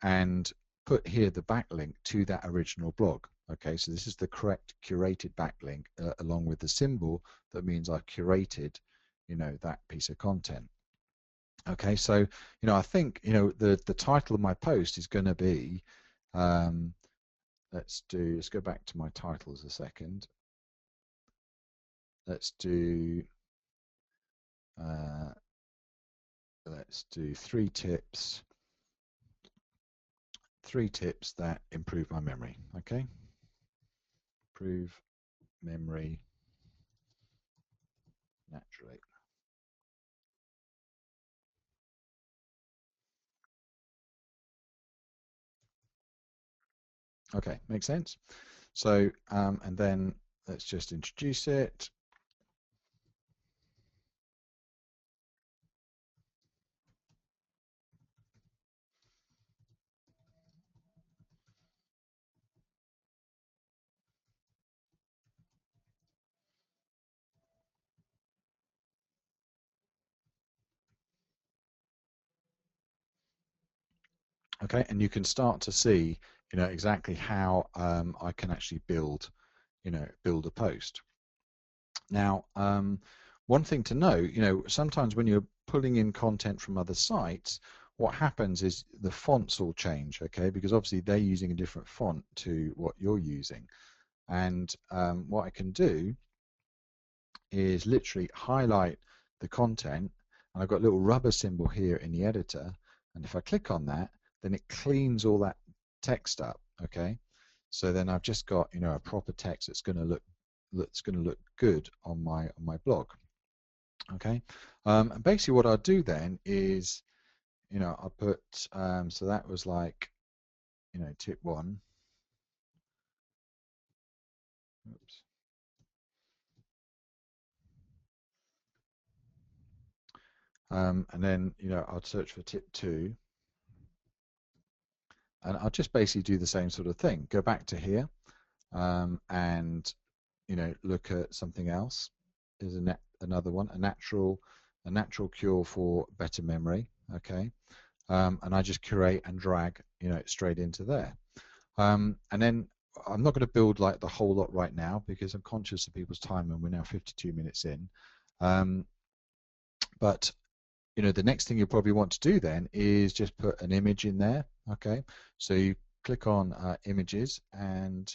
and put here the backlink to that original blog. Okay, so this is the correct curated backlink along with the symbol that means I've curated, that piece of content. Okay, so I think the title of my post is going to be let's go back to my titles a second. Let's do 3 tips that improve my memory. Okay, improve memory naturally. Okay, makes sense. So and then let's just introduce it. Okay, and you can start to see, exactly how I can actually build a post. Now, one thing to know, sometimes when you're pulling in content from other sites, what happens is the fonts all change, okay, because obviously they're using a different font to what you're using. And what I can do is literally highlight the content, and I've got a little rubber symbol here in the editor, and if I click on that, then it cleans all that text up, okay? So then I've just got a proper text that's going to look good on my blog, okay? And basically what I'll do then is I'll put so that was like tip 1. Oops. And then I'll search for tip 2, and I'll just basically do the same sort of thing. Go back to here and look at something else. Is another one, a natural cure for better memory. Okay, and I just curate and drag straight into there. And then I'm not going to build like the whole lot right now because I'm conscious of people's time, and we're now 52 minutes in. But the next thing you probably want to do then is just put an image in there. Okay, so you click on images, and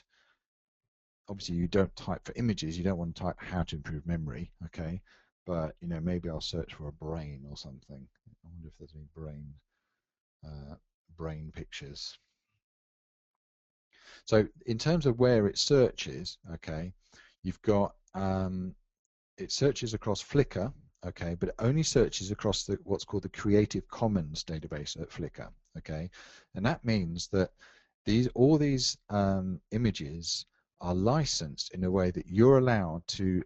obviously you don't type for images, you don't want to type how to improve memory, okay, but maybe I'll search for a brain or something. I wonder if there's any brain pictures. So in terms of where it searches, okay, you've got it searches across Flickr, okay, but it only searches across what's called the Creative Commons database at Flickr, okay, and that means that all these images are licensed in a way that you're allowed to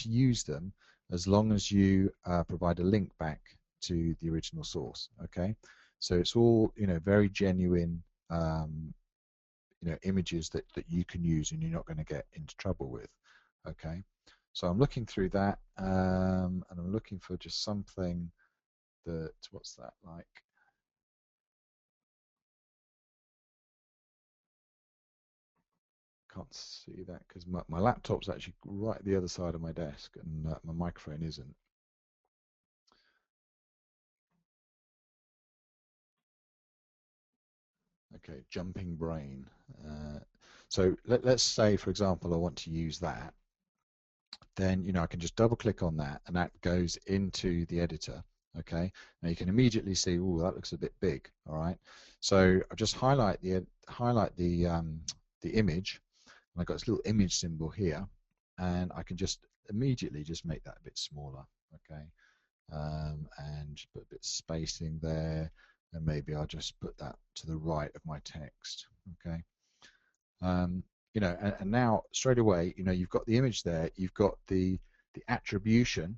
use them as long as you provide a link back to the original source, okay, so it's all very genuine images that you can use and you're not going to get into trouble with, okay. So I'm looking through that, and I'm looking for just something that, what's that like? Can't see that because my laptop's actually right at the other side of my desk, and my microphone isn't. Okay, jumping brain. So let's say, for example, I want to use that. Then I can just double click on that, and that goes into the editor. Okay, now you can immediately see, oh, that looks a bit big. All right, so I just highlight the image, and I've got this little image symbol here, and I can just immediately just make that a bit smaller. Okay, and just put a bit of spacing there, and maybe I'll just put that to the right of my text. Okay. And now straight away, you've got the image there, you've got the attribution,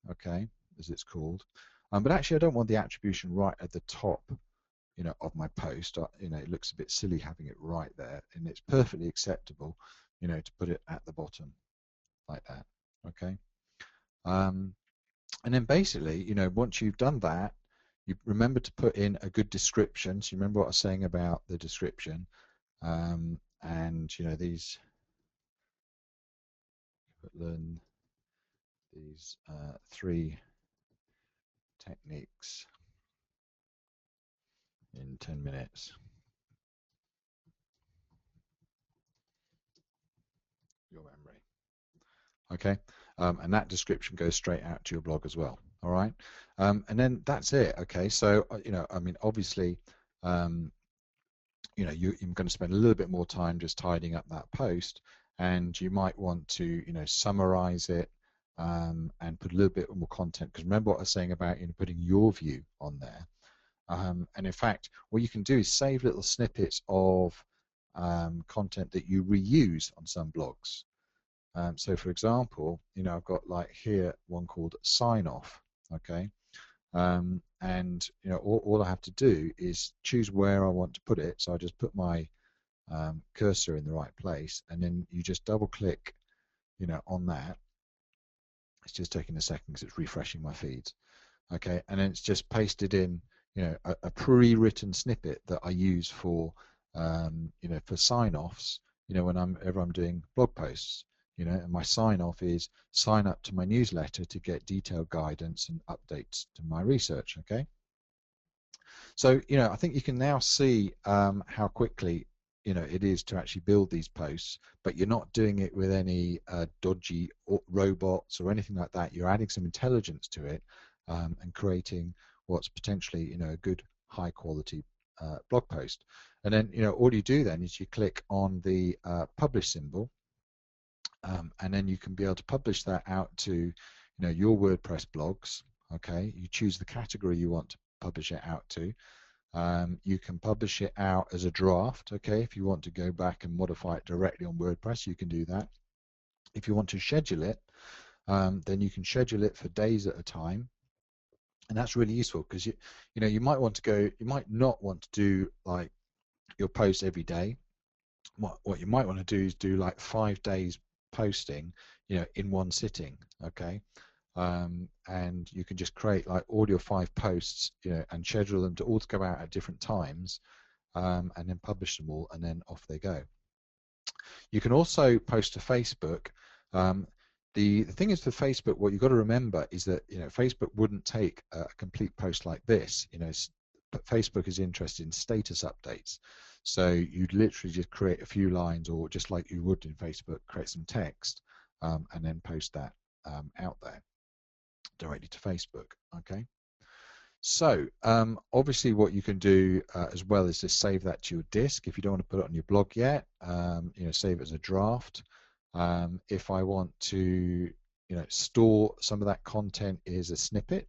okay, as it's called, but actually I don't want the attribution right at the top, of my post. It looks a bit silly having it right there, and it's perfectly acceptable to put it at the bottom like that. Okay. And then basically, once you've done that, you remember to put in a good description. So you remember what I was saying about the description, and these learn these 3 techniques in 10 minutes. Your memory. Okay, and that description goes straight out to your blog as well. All right, and then that's it. Okay, so I mean, obviously, you're going to spend a little bit more time just tidying up that post, and you might want to summarize it, and put a little bit more content, because remember what I was saying about putting your view on there. And in fact, what you can do is save little snippets of content that you reuse on some blogs. So for example, I've got like here one called sign off. Okay, and all I have to do is choose where I want to put it. So I just put my cursor in the right place, and then you just double click on that. It's just taking a second because it's refreshing my feeds. Okay, and then it's just pasted in a pre-written snippet that I use for for sign-offs whenever I'm doing blog posts. And my sign-off is sign up to my newsletter to get detailed guidance and updates to my research. Okay, so I think you can now see how quickly it is to actually build these posts, but you're not doing it with any dodgy robots or anything like that. You're adding some intelligence to it, and creating what's potentially a good high quality blog post. And then all you do then is you click on the publish symbol, and then you can be able to publish that out to your WordPress blogs. Okay, you choose the category you want to publish it out to. You can publish it out as a draft. Okay, if you want to go back and modify it directly on WordPress, you can do that. If you want to schedule it, then you can schedule it for days at a time, and that's really useful, because you might want to go, you might not want to do like your post every day. What you might want to do is do like 5 days posting in one sitting. Okay, and you can just create like all your 5 posts and schedule them to all to go out at different times, and then publish them all, and then off they go. You can also post to Facebook. The thing is, for Facebook, what you've got to remember is that Facebook wouldn't take a complete post like this. But Facebook is interested in status updates. So you'd literally just create a few lines, or just like you would in Facebook, create some text, and then post that out there directly to Facebook. Okay. So obviously what you can do as well is just save that to your disk. If you don't want to put it on your blog yet, save it as a draft. If I want to store some of that content as a snippet,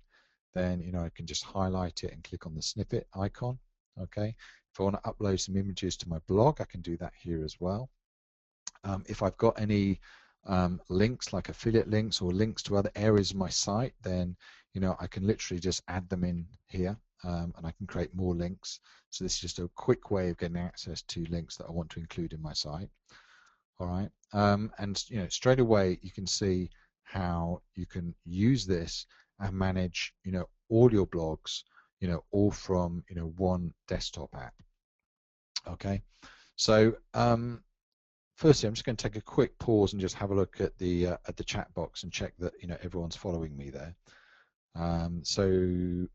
then I can just highlight it and click on the snippet icon. Okay. If I want to upload some images to my blog, I can do that here as well. If I've got any links, like affiliate links or links to other areas of my site, then I can literally just add them in here, and I can create more links. So this is just a quick way of getting access to links that I want to include in my site. All right, and straight away you can see how you can use this and manage all your blogs all from one desktop app. Okay, so firstly, I'm just going to take a quick pause and just have a look at the chat box and check that everyone's following me there. So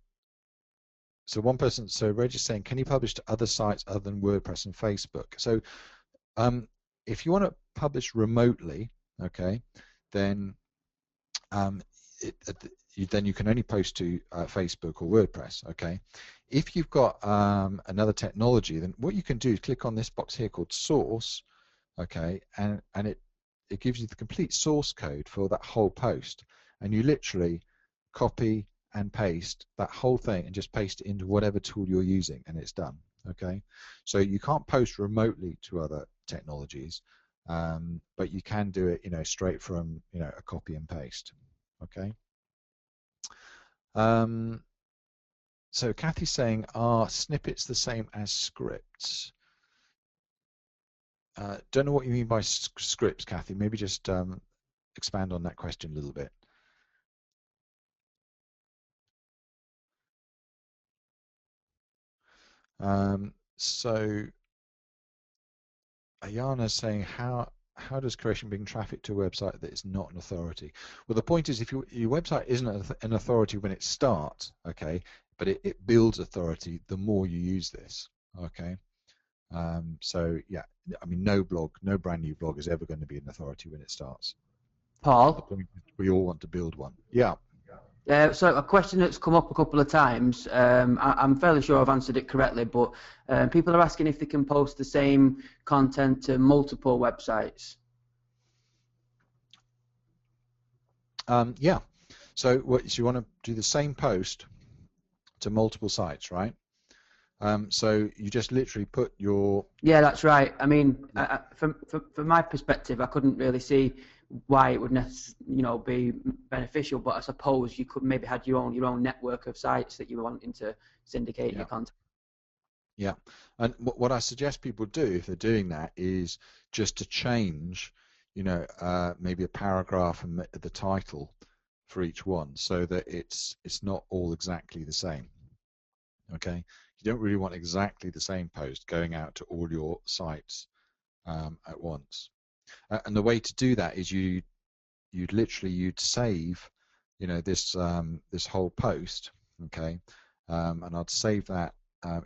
one person, so Reg is saying, can you publish to other sites other than WordPress and Facebook? So if you want to publish remotely, okay, then then you can only post to Facebook or WordPress. Okay, if you've got another technology, then what you can do is click on this box here called source. Okay, and it gives you the complete source code for that whole post, and you literally copy and paste that whole thing and just paste it into whatever tool you're using, and it's done. Okay, so you can't post remotely to other technologies, but you can do it straight from a copy and paste. Okay. So Kathy's saying, are snippets the same as scripts? Don't know what you mean by scripts, Kathy. Maybe just expand on that question a little bit. So Ayana's saying, how does Curation bring traffic to a website that is not an authority? Well, the point is, if your website isn't an authority when it starts, okay, but it builds authority the more you use this, okay. So yeah, I mean, no brand new blog is ever going to be an authority when it starts. The Paul? point is we all want to build one. Yeah. So a question that's come up a couple of times, I'm fairly sure I've answered it correctly, but people are asking if they can post the same content to multiple websites. Yeah. So you want to do the same post to multiple sites, right? So you just literally put your... Yeah, that's right. I mean, from my perspective, I couldn't really see why it would be beneficial, but I suppose you could maybe have your own network of sites that you were wanting to syndicate your content. Yeah, and what I suggest people do if they're doing that is just to change, maybe a paragraph and the title for each one, so that it's not all exactly the same. Okay, you don't really want exactly the same post going out to all your sites at once. And the way to do that is you'd save, this whole post, okay, and I'd save that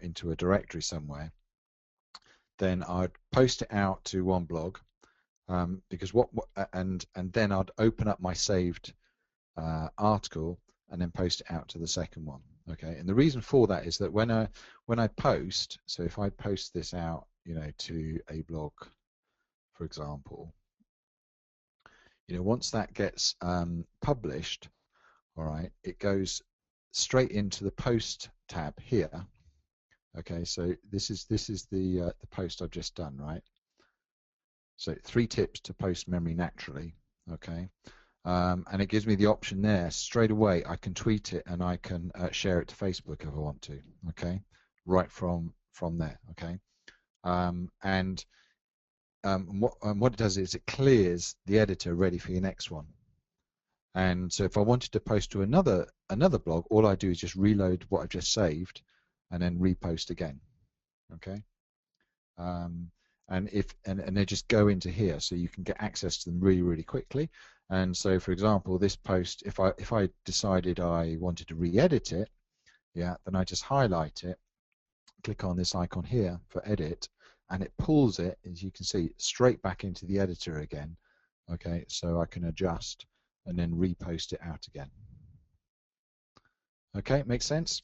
into a directory somewhere. Then I'd post it out to one blog, because and then I'd open up my saved article and then post it out to the second one. Okay, and the reason for that is that when I post, so if I post this out, to a blog, for example, once that gets published, all right, it goes straight into the post tab here. Okay, so this is the post I've just done, right? So 3 tips to post memory naturally. Okay, and it gives me the option there straight away. I can tweet it and I can share it to Facebook if I want to. Okay, right from there. Okay, what it does is it clears the editor ready for your next one. And so if I wanted to post to another blog, all I do is just reload what I've just saved and then repost again. Okay, and they just go into here, so you can get access to them really quickly. And so, for example, this post, if I decided I wanted to re-edit it, yeah, then I just highlight it, click on this icon here for edit, and it pulls it, as you can see, straight back into the editor again. Okay, so I can adjust and then repost it out again. Okay, makes sense?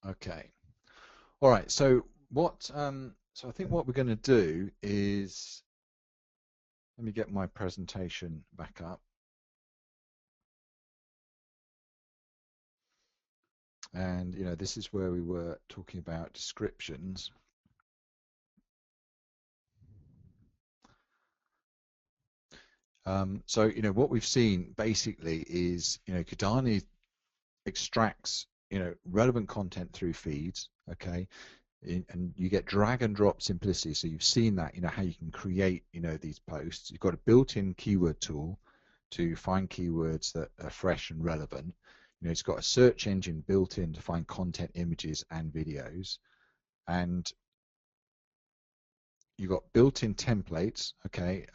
Okay. All right. So so I think what we're going to do is, let me get my presentation back up. And this is where we were talking about descriptions. So what we've seen basically is Kudani extracts relevant content through feeds, okay, and you get drag and drop simplicity. So you've seen that, how you can create these posts. You've got a built-in keyword tool to find keywords that are fresh and relevant. It's got a search engine built in to find content, images and videos, and you've got built-in templates, okay,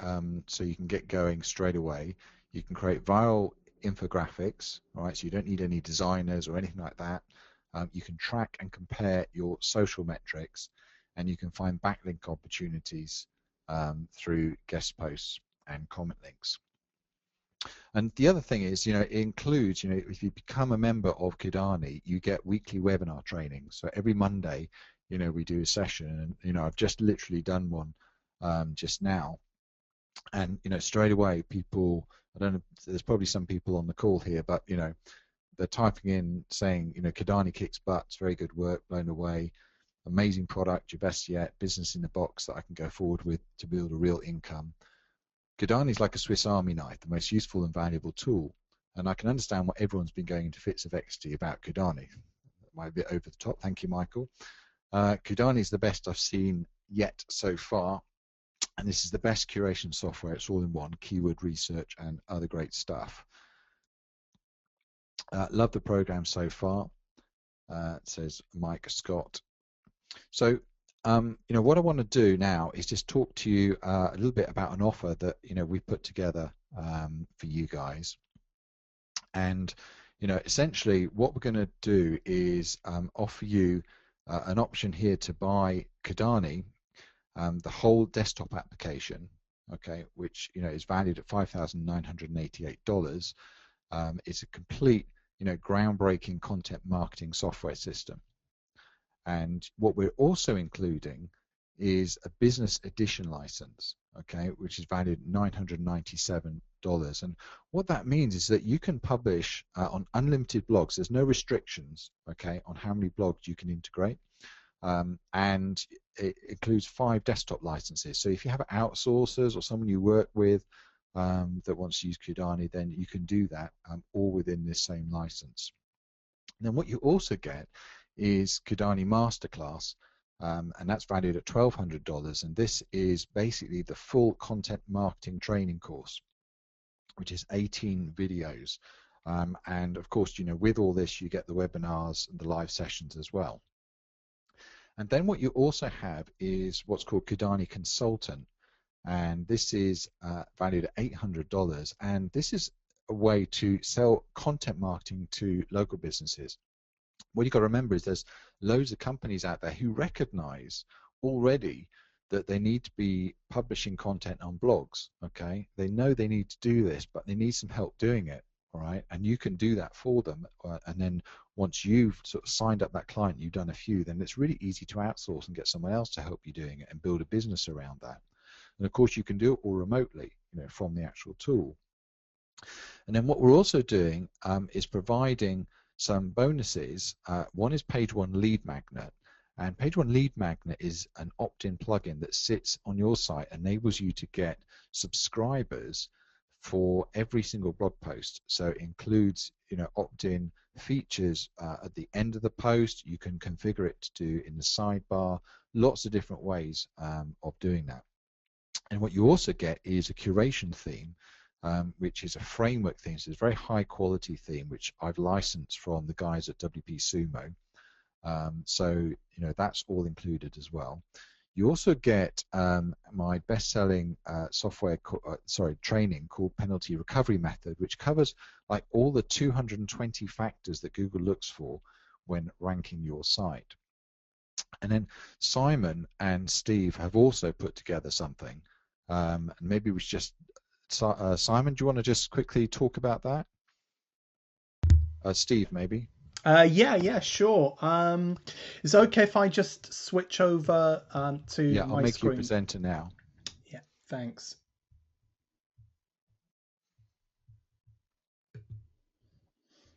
so you can get going straight away. You can create viral infographics, all right, so you don't need any designers or anything like that. You can track and compare your social metrics, and you can find backlink opportunities through guest posts and comment links. And the other thing is, it includes, if you become a member of Kudani, you get weekly webinar training. So every Monday, we do a session, and I've just literally done one just now, and straight away people, I don't know, there's probably some people on the call here, but they're typing in saying, Kudani kicks butt, it's very good work, blown away, amazing product, your best yet, business in the box that I can go forward with to build a real income. Kudani is like a Swiss Army knife, the most useful and valuable tool, and I can understand why everyone's been going into fits of ecstasy about Kudani. Might be a bit over the top, thank you, Michael. Kudani is the best I've seen yet so far, and this is the best curation software. It's all in one, keyword research and other great stuff. Love the program so far, says Mike Scott. So, what I want to do now is just talk to you a little bit about an offer that, we've put together for you guys. And, essentially what we're going to do is offer you an option here to buy Kudani, the whole desktop application, okay, which, is valued at $5,988. It's a complete, groundbreaking content marketing software system. And what we're also including is a business edition license, okay, which is valued at $997. And what that means is that you can publish on unlimited blogs. There's no restrictions, okay, on how many blogs you can integrate. And it includes 5 desktop licenses. So if you have outsourcers or someone you work with that wants to use Kudani, then you can do that all within this same license. And then what you also get is Kudani Masterclass, and that's valued at $1,200. And this is basically the full content marketing training course, which is 18 videos. And of course, with all this, you get the webinars and the live sessions as well. And then what you also have is what's called Kudani Consultant, and this is valued at $800. And this is a way to sell content marketing to local businesses. What you've got to remember is there's loads of companies out there who recognize already that they need to be publishing content on blogs, okay? They know they need to do this, but they need some help doing it, all right? And you can do that for them. And then once you've sort of signed up that client, you've done a few, then it's really easy to outsource and get someone else to help you doing it and build a business around that. And of course, you can do it all remotely, from the actual tool. And then what we're also doing is providing some bonuses. One is Page One Lead Magnet, and Page One Lead Magnet is an opt-in plugin that sits on your site, enables you to get subscribers for every single blog post. So it includes, opt-in features at the end of the post. You can configure it to do in the sidebar, lots of different ways of doing that. And what you also get is a curation theme, which is a framework theme. So it's a very high quality theme, which I've licensed from the guys at WP Sumo. So, that's all included as well. You also get my best-selling training called Penalty Recovery Method, which covers like all the 220 factors that Google looks for when ranking your site. And then Simon and Steve have also put together something. And maybe we should just Simon, do you want to just quickly talk about that? Steve, maybe. Yeah, sure. Is it okay if I just switch over to yeah, my I'll make screen? you presenter now. Yeah, thanks.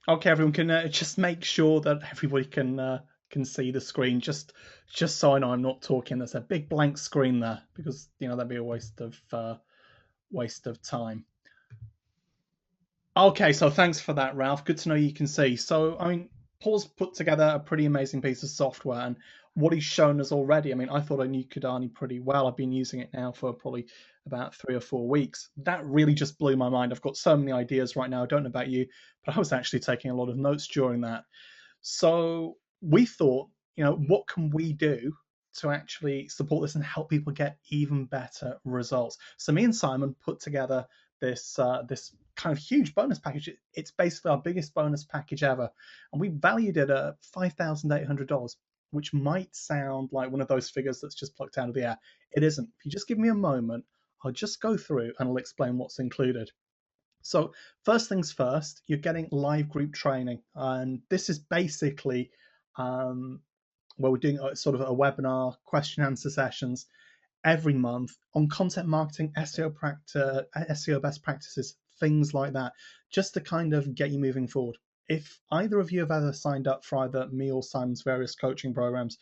Okay, everyone can just make sure that everybody can see the screen. Just so I know I'm not talking. There's a big blank screen there because that'd be a waste of time. Okay, so thanks for that, Ralph. Good to know you can see. So, I mean, Paul's put together a pretty amazing piece of software, and what he's shown us already, I mean, I thought I knew Kudani pretty well. I've been using it now for probably about 3 or 4 weeks. That really just blew my mind. I've got so many ideas right now. I don't know about you, but I was actually taking a lot of notes during that. So we thought, what can we do to actually support this and help people get even better results? So me and Simon put together this kind of huge bonus package. It's basically our biggest bonus package ever, and we valued it at $5,800, which might sound like one of those figures that's just plucked out of the air. It isn't. If you just give me a moment, I'll just go through and I'll explain what's included. So first things first, you're getting live group training, and this is basically where we're doing sort of a webinar, question answer sessions every month on content marketing, SEO best practices, things like that, just to kind of get you moving forward. If either of you have ever signed up for either me or Simon's various coaching programs,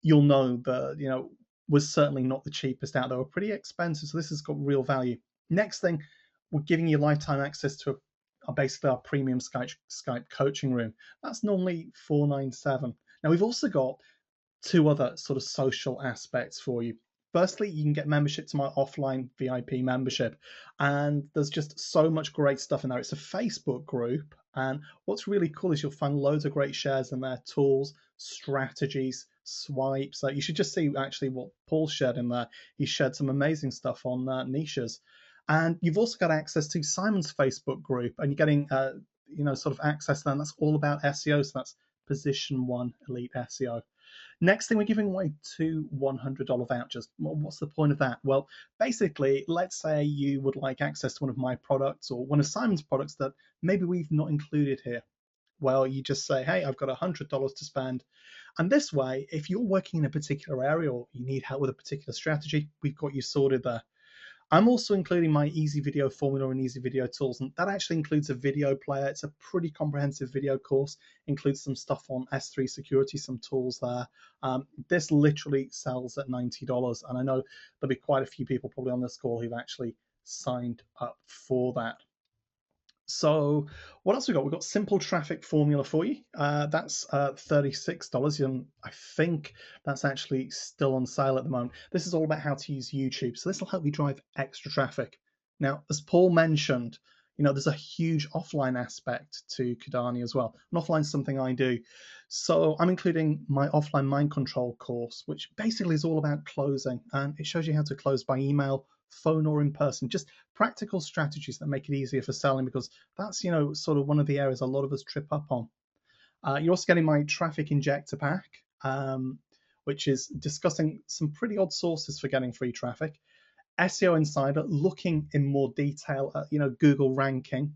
you'll know that was certainly not the cheapest out there. We're pretty expensive, so this has got real value. Next thing, we're giving you lifetime access to basically our premium Skype coaching room. That's normally $497. Now we've also got two other sort of social aspects for you. Firstly, you can get membership to my offline VIP membership, and there's just so much great stuff in there. It's a Facebook group, and what's really cool is you'll find loads of great shares in there, tools, strategies, swipes. You should just see actually what Paul shared in there. He shared some amazing stuff on niches, and you've also got access to Simon's Facebook group, and you're getting sort of access to them. That's all about SEO, so that's Position 1 Elite SEO. Next thing, we're giving away two $100 vouchers. What's the point of that? Well, basically, let's say you would like access to one of my products or one of Simon's products that maybe we've not included here. Well, you just say, hey, I've got $100 to spend. And this way, if you're working in a particular area or you need help with a particular strategy, we've got you sorted there. I'm also including my easy video formula and easy video tools, and that actually includes a video player. It's a pretty comprehensive video course, includes some stuff on S3 security, some tools there. This literally sells at $90, and I know there'll be quite a few people probably on this call who've actually signed up for that. So what else we got? We've got simple traffic formula for you. That's $36, and I think that's actually still on sale at the moment. This is all about how to use YouTube. So this will help you drive extra traffic. Now, as Paul mentioned, there's a huge offline aspect to Kudani as well. And offline is something I do. So I'm including my offline mind control course, which basically is all about closing. And it shows you how to close by email, phone, or in person. Just practical strategies that make it easier for selling, because that's, sort of one of the areas a lot of us trip up on. You're also getting my traffic injector pack, which is discussing some pretty odd sources for getting free traffic. SEO Insider, looking in more detail at Google ranking.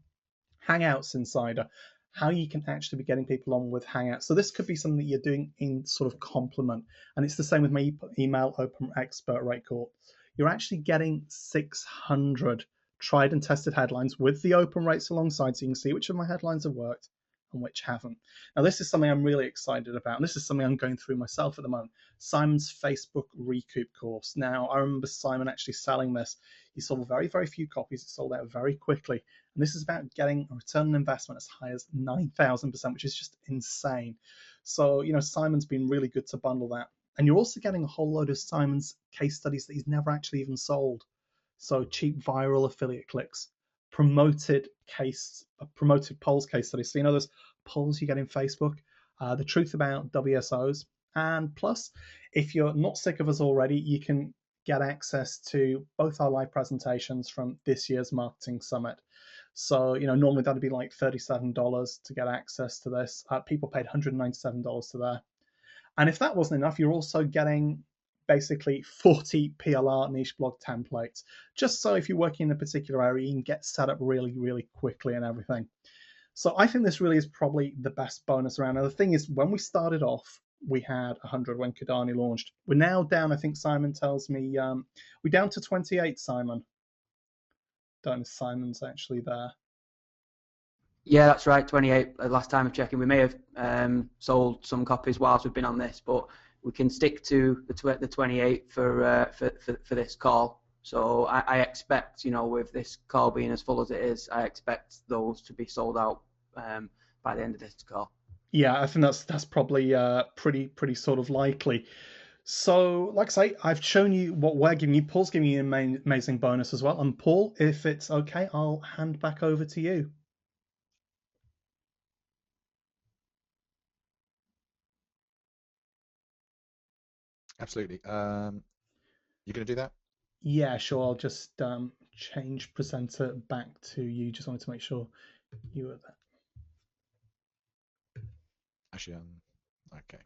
Hangouts Insider, how you can actually be getting people on with Hangouts. So this could be something that you're doing in sort of complement, and it's the same with my email open expert rate course. You're actually getting 600 tried and tested headlines with the open rates alongside, so you can see which of my headlines have worked and which haven't. Now, this is something I'm really excited about, and this is something I'm going through myself at the moment. Simon's Facebook Recoup course. Now, I remember Simon actually selling this. He sold very, very few copies. It sold out very quickly. And this is about getting a return on investment as high as 9,000%, which is just insane. So, Simon's been really good to bundle that. And you're also getting a whole load of Simon's case studies that he's never actually even sold. So cheap viral affiliate clicks, promoted polls case studies. So those polls you get in Facebook, the truth about WSOs, and plus, if you're not sick of us already, you can get access to both our live presentations from this year's marketing summit. So normally that'd be like $37 to get access to this. People paid $197 to there. And if that wasn't enough, you're also getting basically 40 PLR niche blog templates, just so if you're working in a particular area, you can get set up really, really quickly and everything. So I think this really is probably the best bonus around. And the thing is, when we started off, we had 100 when Kudani launched. We're now down, I think Simon tells me, we're down to 28, Simon. Don't know if Simon's actually there. Yeah, that's right, 28. Last time of checking, we may have sold some copies whilst we've been on this, but we can stick to the 28 for this call. So I expect, with this call being as full as it is, I expect those to be sold out by the end of this call. Yeah, I think that's probably pretty sort of likely. So, like I say, I've shown you what we're giving you. Paul's giving you an amazing bonus as well. And Paul, if it's okay, I'll hand back over to you. Absolutely. You going to do that? Yeah, sure. I'll just change presenter back to you. Just wanted to make sure you were there. Actually, okay.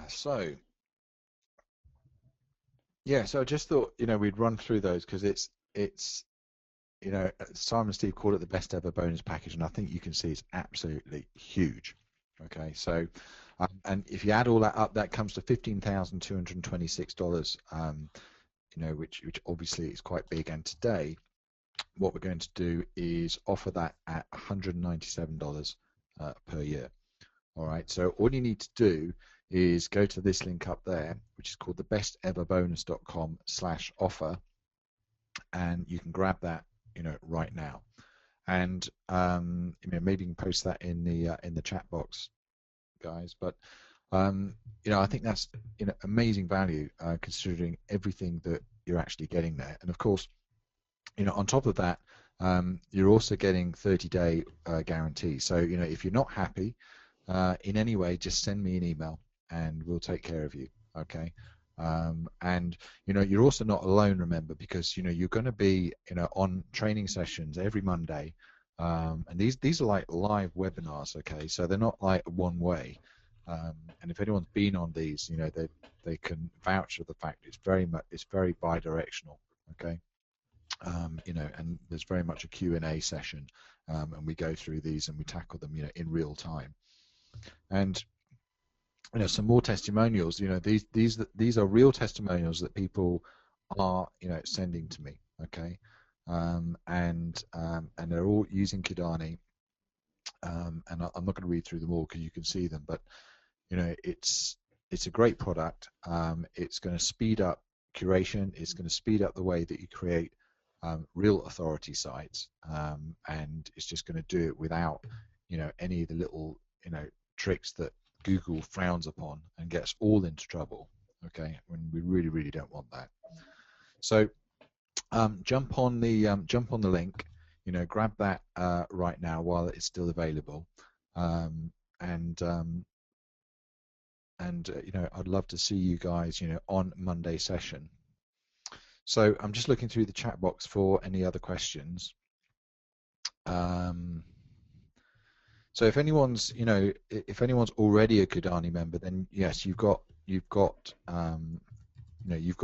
So I just thought we'd run through those because it's Simon and Steve called it the best ever bonus package, and I think you can see it's absolutely huge. Okay, so and if you add all that up, that comes to $15,226. Which obviously is quite big. And today, what we're going to do is offer that at $197 per year. All right, so all you need to do is go to this link up there, which is called thebesteverbonus.com/offer, and you can grab that right now. and maybe you can post that in the chat box, guys. But I think that's amazing value considering everything that you're actually getting there. And of course, on top of that, you're also getting 30-day guarantee. So if you're not happy in any way, just send me an email and we'll take care of you. Okay. And you're also not alone, remember, because you're going to be on training sessions every Monday, and these are like live webinars. Okay, so they're not like one way. And if anyone's been on these, they can vouch for the fact it's very bi-directional. Okay. And there's very much a Q&A session, and we go through these and we tackle them, in real time. And some more testimonials. These are real testimonials that people are sending to me. Okay, and they're all using Kudani. And I'm not going to read through them all because you can see them, but it's a great product. It's going to speed up curation. It's going to speed up the way that you create real authority sites, and it's just going to do it without any of the little tricks that Google frowns upon and gets all into trouble. Okay, when we really don't want that. So jump on the link, grab that right now while it's still available, and I'd love to see you guys on Monday session. So I'm just looking through the chat box for any other questions. So if anyone's already a Kudani member, then yes, you've got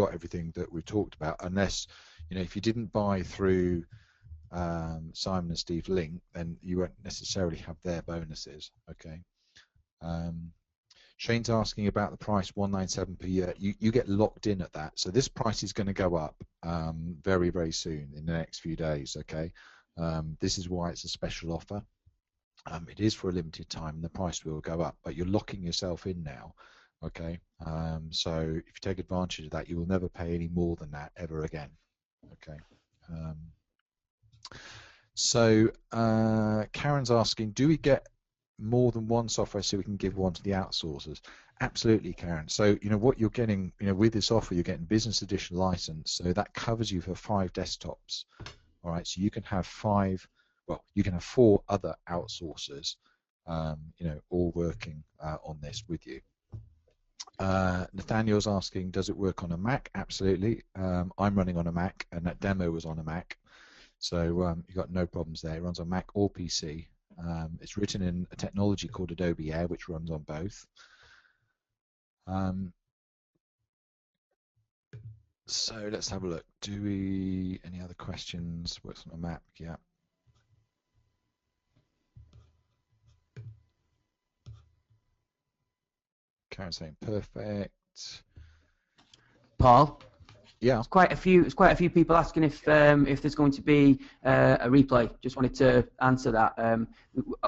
everything that we've talked about. Unless if you didn't buy through Simon and Steve's link, then you won't necessarily have their bonuses. Okay. Shane's asking about the price, 197 per year. You get locked in at that. So this price is going to go up very soon in the next few days. Okay. This is why it's a special offer. It is for a limited time, and the price will go up, but you're locking yourself in now. Okay. So if you take advantage of that, you will never pay any more than that ever again. Okay. So Karen's asking, do we get more than one software so we can give one to the outsourcers? Absolutely, Karen. So what you're getting with this offer, you're getting business edition license, so that covers you for 5 desktops. All right, so you can have 4 other outsourcers all working on this with you. Nathaniel's asking, does it work on a Mac? Absolutely. I'm running on a Mac, and that demo was on a Mac, so you've got no problems there. It runs on Mac or PC. It's written in a technology called Adobe Air, which runs on both. So let's have a look. Any other questions? Works on a Mac? Yeah. Karen's saying perfect. Paul. Yeah. There's quite a few people asking if there's going to be a replay. Just wanted to answer that.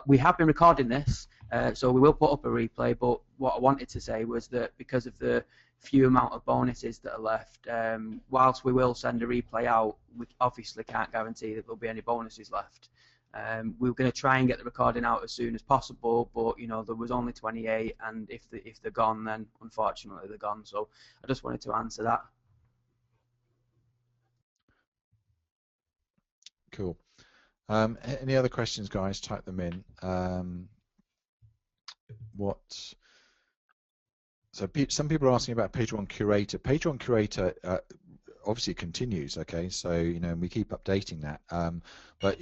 We have been recording this, so we will put up a replay. But what I wanted to say was that because of the few amount of bonuses that are left, whilst we will send a replay out, we obviously can't guarantee that there'll be any bonuses left. We're going to try and get the recording out as soon as possible, but there was only 28, and if they're gone, then unfortunately they're gone. So I just wanted to answer that. Cool. Any other questions, guys? Type them in. So some people are asking about Page One Curator. Page One Curator obviously continues. Okay, so we keep updating that. But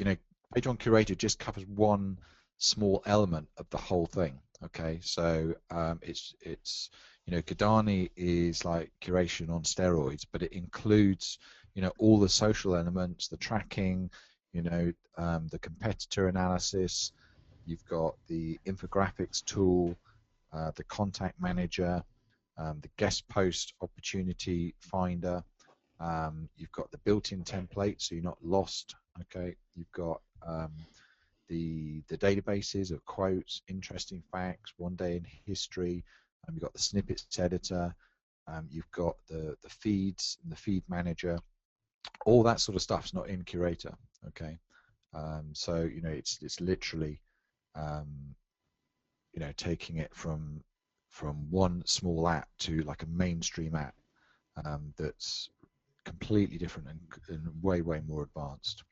Page One Curator just covers one small element of the whole thing. Okay, so it's Kudani is like curation on steroids, but it includes all the social elements, the tracking, the competitor analysis. You've got the infographics tool, the contact manager, the guest post opportunity finder. You've got the built-in template, so you're not lost. Okay, you've got the databases of quotes, interesting facts, one day in history. You've got the snippets editor. You've got the feeds and the feed manager. All that sort of stuff's not in Curator. Okay, So it's literally taking it from one small app to like a mainstream app that's completely different and way more advanced.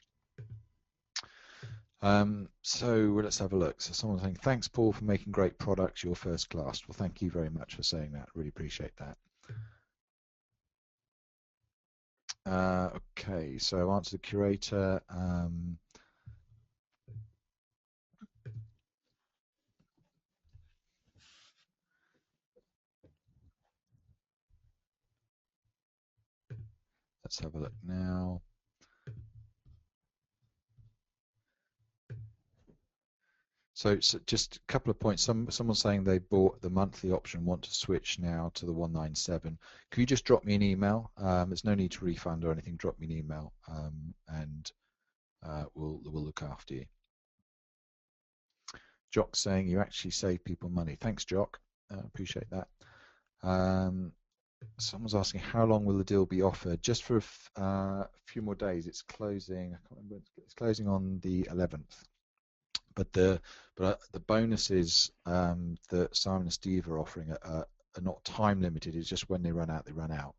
So let's have a look. So someone's saying, thanks Paul for making great products, you're first class. Well, thank you very much for saying that, really appreciate that. Okay, so answer the curator. Let's have a look now. So just a couple of points. Someone's saying they bought the monthly option, want to switch now to the 197. Could you just drop me an email? There's no need to refund or anything. Drop me an email, and we'll look after you. Jock's saying you actually save people money. Thanks, Jock. Appreciate that. Someone's asking how long will the deal be offered? Just for a few more days. It's closing. I can't remember. It's closing on the 11th. But the bonuses that Simon and Steve are offering are not time limited. It's just when they run out, they run out.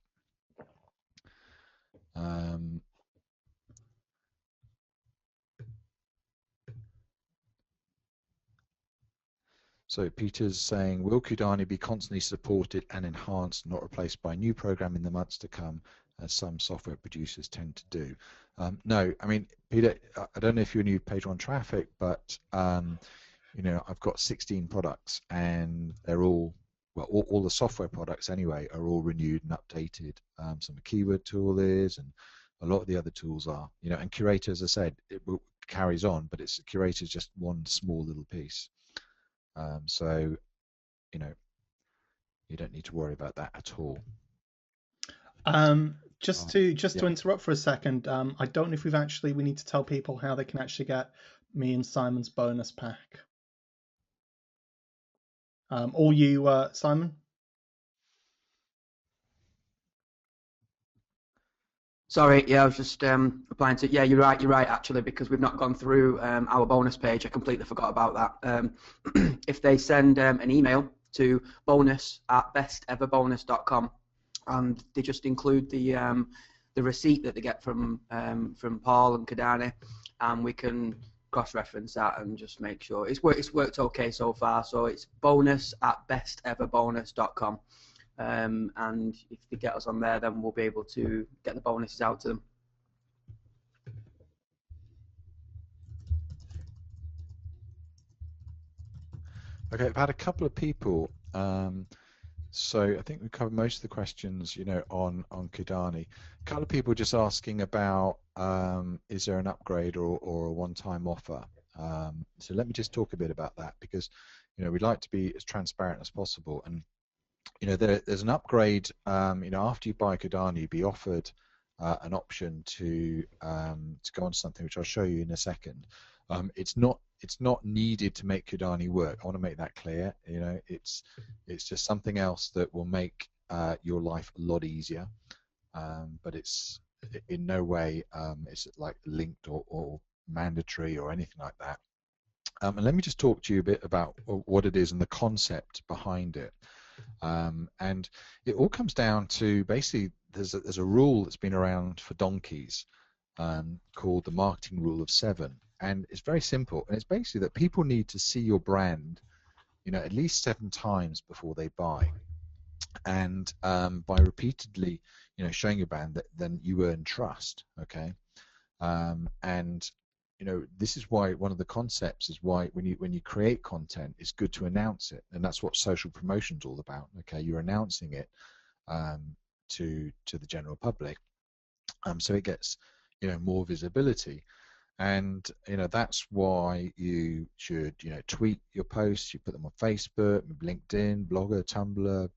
So Peter's saying, will Kudani be constantly supported and enhanced, not replaced by a new program in the months to come, as some software producers tend to do? No, I mean, Peter, I don't know if you're new page one traffic, but I've got 16 products, and they're all, well, all the software products anyway are all renewed and updated. Some of keyword tool is, and a lot of the other tools are, and Curator, as I said, it carries on, but Curator is just one small little piece. So, you don't need to worry about that at all. Just to interrupt for a second, I don't know if we need to tell people how they can actually get me and Simon's bonus pack. Or you, Simon? Sorry, yeah, I was just replying to. Yeah, you're right. Actually, because we've not gone through our bonus page, I completely forgot about that. If they send an email to bonus@besteverbonus.com, and they just include the receipt that they get from Paul and Kudani, and we can cross-reference that and just make sure it's worked okay so far. So it's bonus@besteverbonus.com. And if they get us on there, then we'll be able to get the bonuses out to them. Okay, I've had a couple of people. So I think we covered most of the questions, on Kudani. A couple of people just asking about is there an upgrade or a one-time offer? So let me just talk a bit about that, because we'd like to be as transparent as possible. And there's an upgrade. After you buy Kudani, you'd be offered an option to go on something which I'll show you in a second. It's not needed to make Kudani work. I want to make that clear. It's just something else that will make your life a lot easier. But it's in no way it's like linked or mandatory or anything like that. And let me just talk to you a bit about what it is and the concept behind it. And it all comes down to, basically, there's a rule that's been around for donkeys called the marketing rule of 7, and it's very simple, and it's basically that people need to see your brand at least 7 times before they buy, and by repeatedly showing your brand, then you earn trust. Okay. And this is why one of the concepts is why when you create content, it's good to announce it, and that's what social promotion is all about. Okay, you're announcing it to the general public, so it gets more visibility, and that's why you should tweet your posts, you put them on Facebook, LinkedIn, Blogger, Tumblr,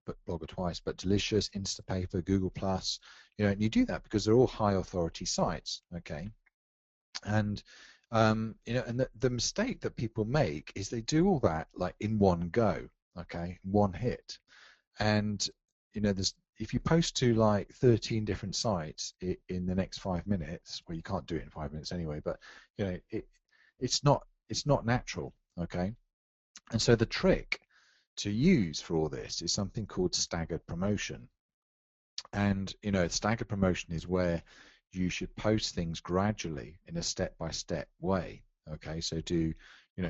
but Blogger twice, but Delicious, Instapaper, Google Plus, and you do that because they're all high authority sites. Okay. And and the mistake that people make is they do all that like in one go, okay, one hit, and there's if you post to like 13 different sites in the next 5 minutes, well, you can't do it in 5 minutes anyway, but it's not natural, okay? And so the trick to use for all this is something called staggered promotion. And staggered promotion is where you should post things gradually in a step-by-step way. Okay, so do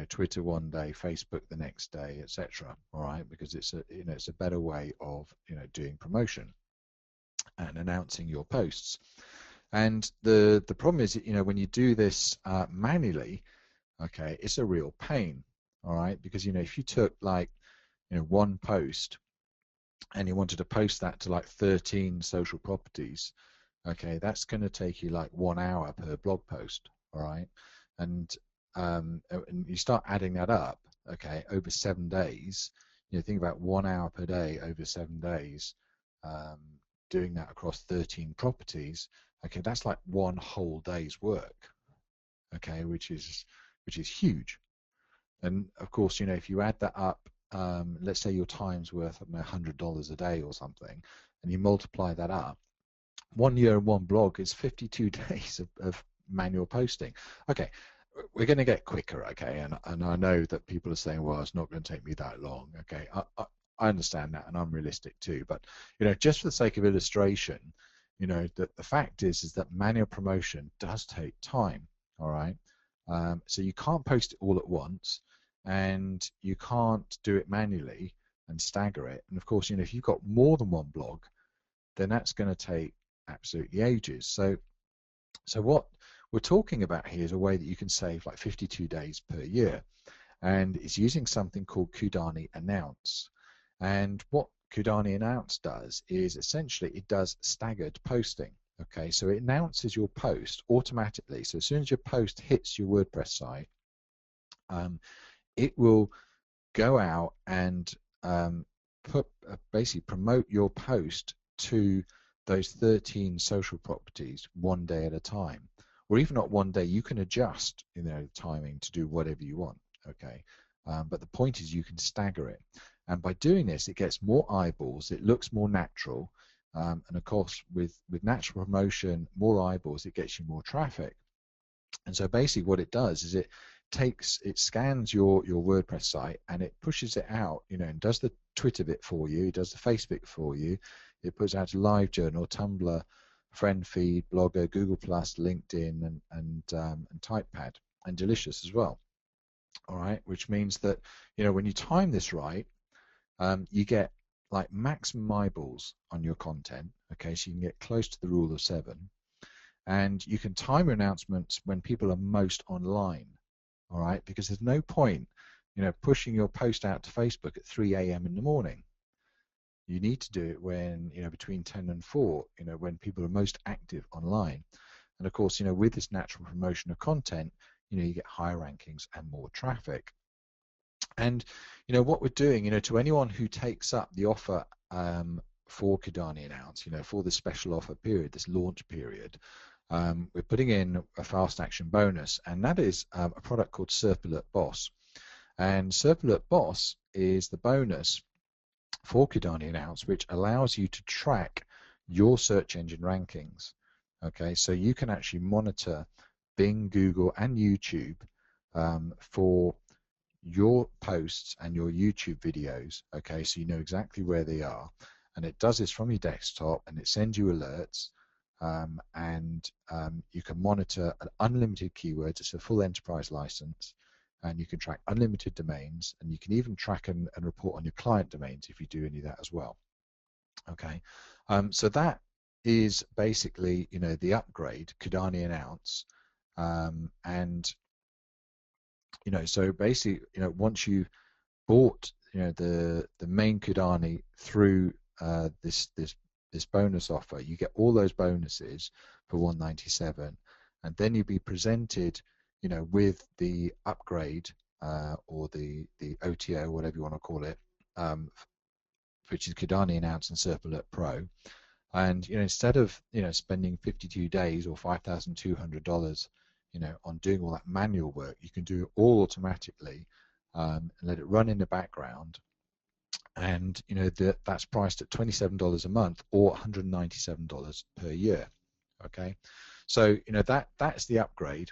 Twitter one day, Facebook the next day, etc. All right, because it's a better way of doing promotion and announcing your posts. And the problem is when you do this manually, okay, it's a real pain. All right, because if you took like one post and you wanted to post that to like 13 social properties, okay, that's going to take you like 1 hour per blog post, all right? And you start adding that up, okay, over 7 days. Think about 1 hour per day over 7 days, doing that across 13 properties. Okay, that's like one whole day's work, okay, which is huge. And of course, if you add that up, let's say your time's worth $100 a day or something, and you multiply that up, 1 year and one blog is 52 days of manual posting. Okay, we're going to get quicker, okay, and I know that people are saying, well, it's not going to take me that long, okay. I understand that, and I'm realistic too, but just for the sake of illustration, the fact is that manual promotion does take time, all right. So you can't post it all at once, and you can't do it manually and stagger it. And of course, if you've got more than one blog, then that's going to take absolutely ages. So what we're talking about here is a way that you can save like 52 days per year, and it's using something called Kudani Announce. And what Kudani Announce does is essentially it does staggered posting. Okay, so it announces your post automatically. So as soon as your post hits your WordPress site, it will go out and basically promote your post to those 13 social properties one day at a time, or even not one day. You can adjust the timing to do whatever you want, okay, but the point is you can stagger it, and by doing this it gets more eyeballs, it looks more natural, and of course with natural promotion, more eyeballs, it gets you more traffic. And so basically what it does is it scans your WordPress site and it pushes it out, and does the Twitter bit for you, it does the Facebook for you, it puts out a LiveJournal, Tumblr, Friend Feed, Blogger, Google Plus, LinkedIn, and Typepad, and Delicious as well. All right, which means that when you time this right, you get like maximum eyeballs on your content. Okay, so you can get close to the rule of 7, and you can time your announcements when people are most online. All right, because there's no point, pushing your post out to Facebook at 3 a.m. in the morning. You need to do it when, between 10 and 4, when people are most active online. And of course, with this natural promotion of content, you get higher rankings and more traffic. And, what we're doing, to anyone who takes up the offer for Kudani Announce, for this special offer period, this launch period, we're putting in a fast action bonus, and that is a product called SERP Alert Boss. And SERP Alert Boss is the bonus for Kudani Announce, which allows you to track your search engine rankings. Okay, so you can actually monitor Bing, Google, and YouTube for your posts and your YouTube videos. Okay, so you know exactly where they are, and it does this from your desktop, and it sends you alerts. And you can monitor unlimited keywords. It's a full enterprise license, and you can track unlimited domains, and you can even track and report on your client domains if you do any of that as well. Okay, so that is basically the upgrade, Kudani Announce, and so basically once you've bought the main Kudani through this bonus offer, you get all those bonuses for $197, and then you'll be presented with the upgrade or the OTO, whatever you want to call it, which is Kudani Announce and SERP Alert Pro. And instead of spending 52 days or $5,200 on doing all that manual work, you can do it all automatically and let it run in the background. and that's priced at $27 a month or $197 per year. Okay, so that's the upgrade,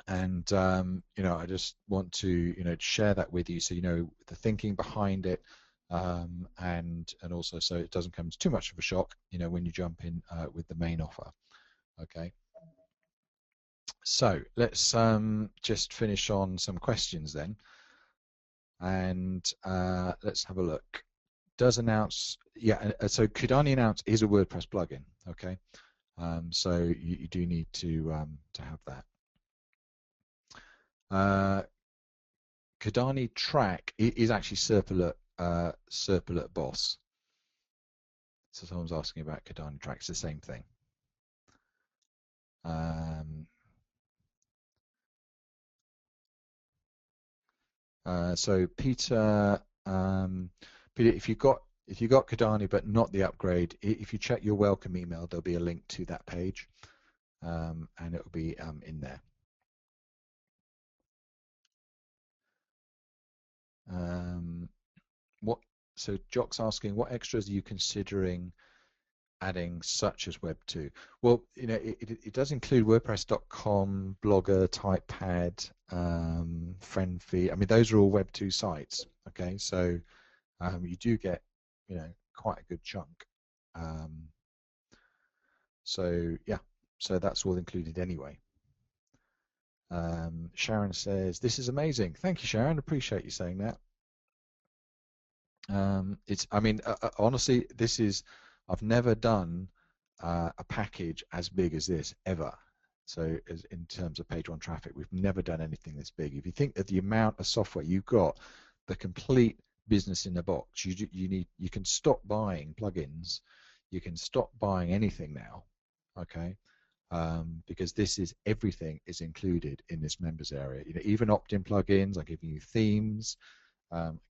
and I just want to share that with you, so the thinking behind it, and also so it doesn't come as too much of a shock when you jump in with the main offer. Okay, so let's just finish on some questions then, and let's have a look. Does announce, so Kudani announce is a WordPress plugin. Okay, so you do need to have that. Kudani track is actually Serpilot Boss. So someone's asking about Kudani track. It's the same thing. So Peter, if you got Kudani but not the upgrade, if you check your welcome email, there'll be a link to that page, and it will be in there. So Jock's asking, what extras are you considering adding, such as Web 2? Well, it does include WordPress.com, Blogger, Typepad, FriendFeed. I mean, those are all Web 2 sites. Okay, so you do get quite a good chunk. So yeah, so that's all included anyway. Sharon says, this is amazing. Thank you, Sharon. Appreciate you saying that. Honestly, I've never done a package as big as this ever. So in terms of page one traffic, we've never done anything this big. If you think of the amount of software you've got, the complete business in a box, you can stop buying plugins, you can stop buying anything now, okay? Because everything is included in this members area. Even opt-in plugins, I'm giving you themes,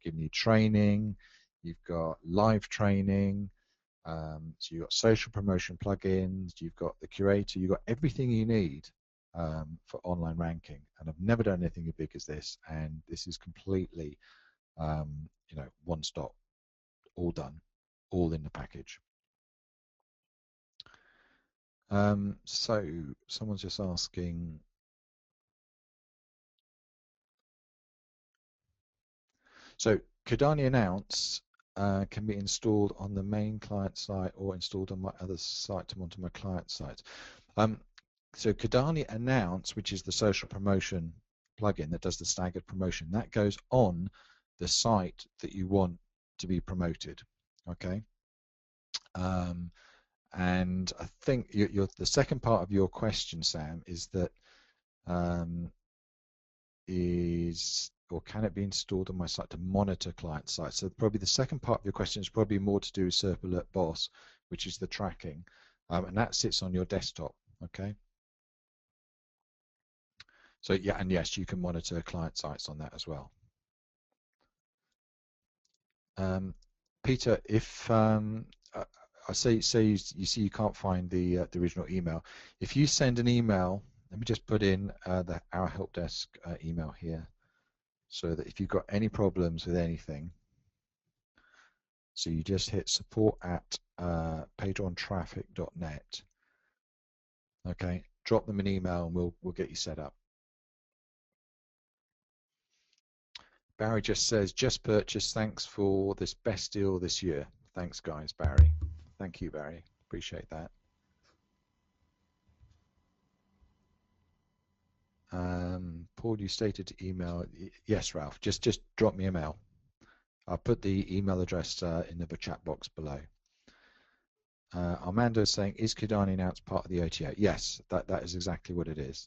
giving you training, you've got live training, so you've got social promotion plugins, you've got the curator, you've got everything you need for online ranking. And I've never done anything as big as this, and this is completely one stop, all done, all in the package. So someone's just asking, so Kudani Announce can be installed on the main client site or installed on my other site to monitor my client sites. So Kudani Announce, which is the social promotion plugin that does the staggered promotion, that goes on the site that you want to be promoted. Okay. And I think the second part of your question, Sam, is that or can it be installed on my site to monitor client sites? So probably the second part of your question is probably more to do with Serpilot Boss, which is the tracking, and that sits on your desktop. Okay. So yeah, and yes, you can monitor client sites on that as well. Peter, if I say you see you can't find the original email, if you send an email, let me just put in our help desk email here, so that if you've got any problems with anything, so you just hit support@pageontraffic.net. Okay, drop them an email and we'll get you set up. Barry just says, just purchased, thanks for this best deal this year. Thanks guys, Barry. Thank you, Barry. Appreciate that. Paul, you stated email. Yes, Ralph, just drop me a mail. I'll put the email address in the chat box below. Armando is saying, is Kudani Announce part of the OTA? Yes, that is exactly what it is.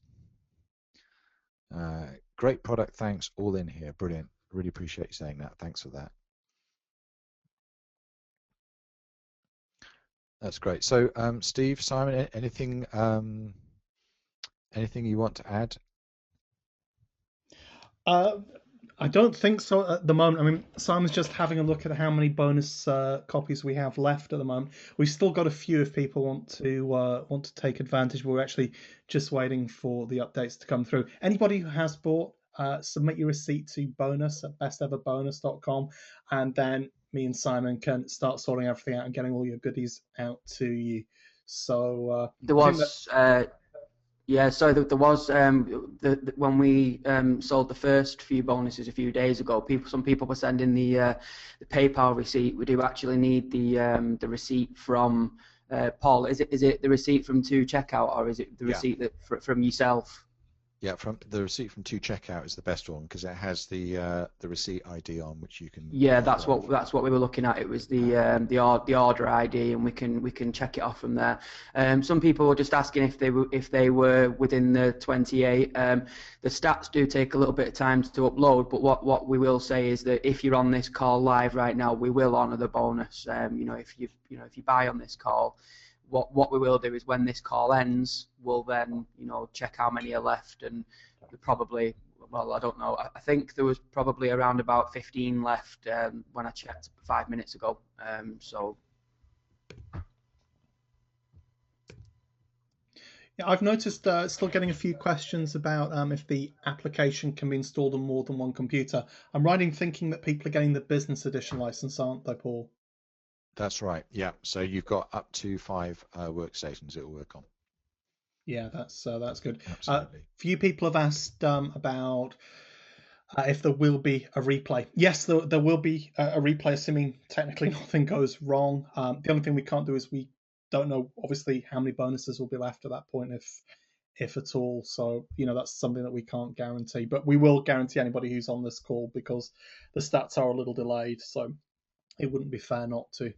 Great product, thanks, all in here. Brilliant. Really appreciate you saying that. Thanks for that. That's great. So, Steve, Simon, anything you want to add? I don't think so at the moment. I mean, Simon's just having a look at how many bonus copies we have left at the moment. We've still got a few if people want to take advantage. We're actually just waiting for the updates to come through. Anybody who has bought, submit your receipt to bonus@besteverbonus.com, and then me and Simon can start sorting everything out and getting all your goodies out to you. So There I think that was, yeah, so there was when we sold the first few bonuses a few days ago. Some people were sending the PayPal receipt. We do actually need the receipt from Paul. Is it the receipt from to checkout, or is it the receipt that from yourself? Yeah, from the receipt from to checkout is the best one because it has the receipt ID on which you can. Yeah, that's what we were looking at. It was the order ID, and we can check it off from there. Some people were just asking if they were within the 28. The stats do take a little bit of time to upload, but what we will say is that if you're on this call live right now, we will honour the bonus. If you buy on this call, what we will do is when this call ends, we'll then check how many are left, and probably, well, I don't know. I think there was probably around about 15 left when I checked 5 minutes ago. So yeah, I've noticed still getting a few questions about if the application can be installed on more than one computer. I'm right in thinking that people are getting the business edition license, aren't they, Paul? That's right. Yeah. So you've got up to 5 workstations it will work on. Yeah, that's good. Absolutely. Few people have asked about if there will be a replay. Yes, there will be a replay, assuming technically nothing goes wrong. The only thing we can't do is we don't know, obviously, how many bonuses will be left at that point, if at all. So, that's something that we can't guarantee. But we will guarantee anybody who's on this call because the stats are a little delayed. So it wouldn't be fair not to.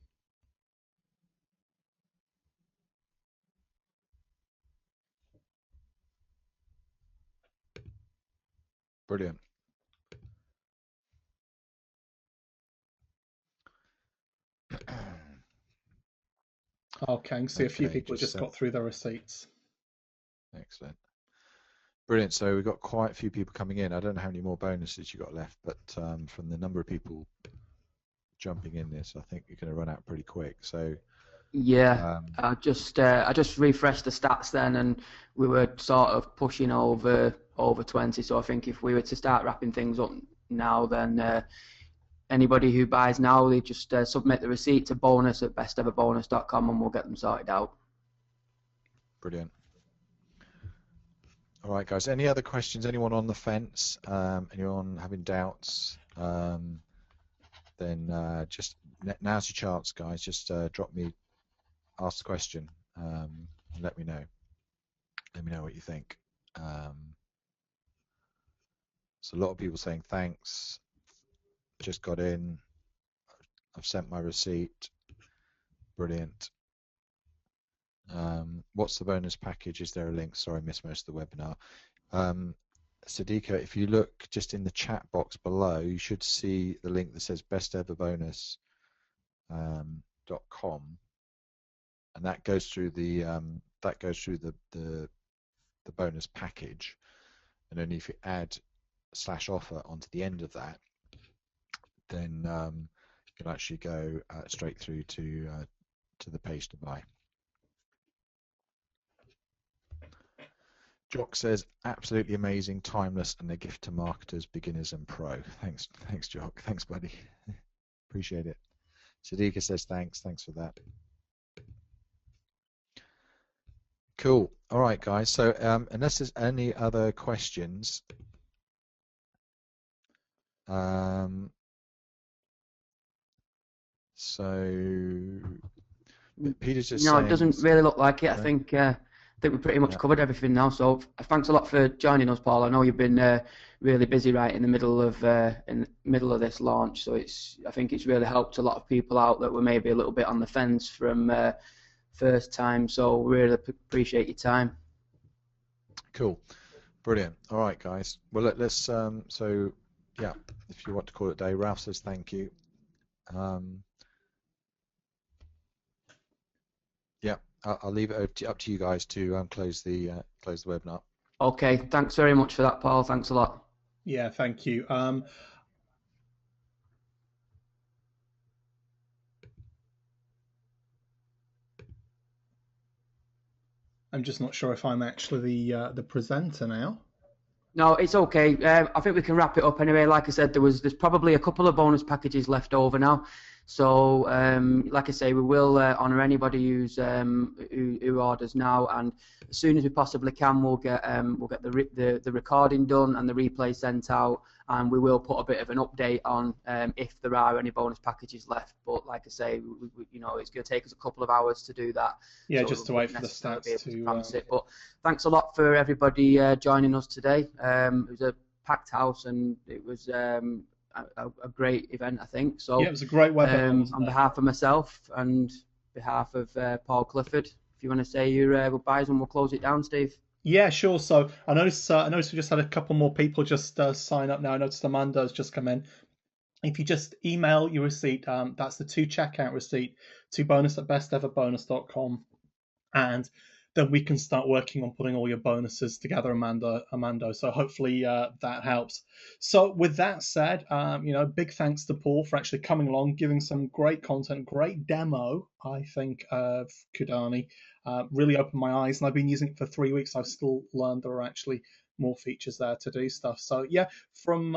Brilliant. Okay, I can see a few people just got through their receipts. Excellent. Brilliant. So we've got quite a few people coming in. I don't know how many more bonuses you got left, but from the number of people jumping in this, I think you're going to run out pretty quick. So yeah, I just refreshed the stats then, and we were sort of pushing over 20. So I think if we were to start wrapping things up now, then anybody who buys now, they just submit the receipt to bonus@besteverbonus.com, and we'll get them sorted out. Brilliant. All right, guys. Any other questions? Anyone on the fence? Anyone having doubts? Then just now's your chance, guys. Just ask the question, and let me know. Let me know what you think. So a lot of people saying thanks. Just got in. I've sent my receipt. Brilliant. What's the bonus package? Is there a link? Sorry, I missed most of the webinar. Sadika, if you look just in the chat box below, you should see the link that says besteverbonus.com, and that goes through the bonus package. And then if you add /offer onto the end of that, then you'll actually go straight through to the page to buy. Jock says, absolutely amazing, timeless, and a gift to marketers, beginners, and pro. Thanks, Jock. Thanks, buddy. Appreciate it. Sadika says, thanks for that. Cool. All right, guys. So unless there's any other questions, so Peter's just saying, it doesn't really look like it. I think we pretty much covered everything now. So thanks a lot for joining us, Paul. I know you've been really busy right in the middle of this launch. So I think it's really helped a lot of people out that were maybe a little bit on the fence from first time. So really appreciate your time. Cool, brilliant. All right, guys. Well, let's so yeah, if you want to call it a day, Ralph says thank you. Yeah, I'll leave it up to you guys to close the webinar. Okay, thanks very much for that, Paul. Thanks a lot. Yeah, thank you. I'm just not sure if I'm actually the presenter now. No, it's okay. I think we can wrap it up anyway. Like I said, there's probably a couple of bonus packages left over now. So, like I say, we will honour anybody who orders now, and as soon as we possibly can, we'll get the recording done and the replay sent out, and we will put a bit of an update on if there are any bonus packages left. But like I say, you know, it's going to take us a couple of hours to do that. Yeah, so just to wait for the stats to. But thanks a lot for everybody joining us today. It was a packed house, and it was a great event, I think. So yeah, it was a great webinar. On behalf of myself and behalf of Paul Clifford, if you want to say your goodbyes, and we'll close it down, Steve. Yeah, sure. So I noticed we just had a couple more people just sign up now. I noticed Amanda's just come in. If you just email your receipt, that's the 2 checkout receipt to bonus@besteverbonus.com, and then we can start working on putting all your bonuses together, Amando. So hopefully that helps. So with that said, big thanks to Paul for actually coming along, giving some great content, great demo, I think, of Kudani. Really opened my eyes, and I've been using it for 3 weeks. I've still learned there are actually more features there to do stuff. So yeah, from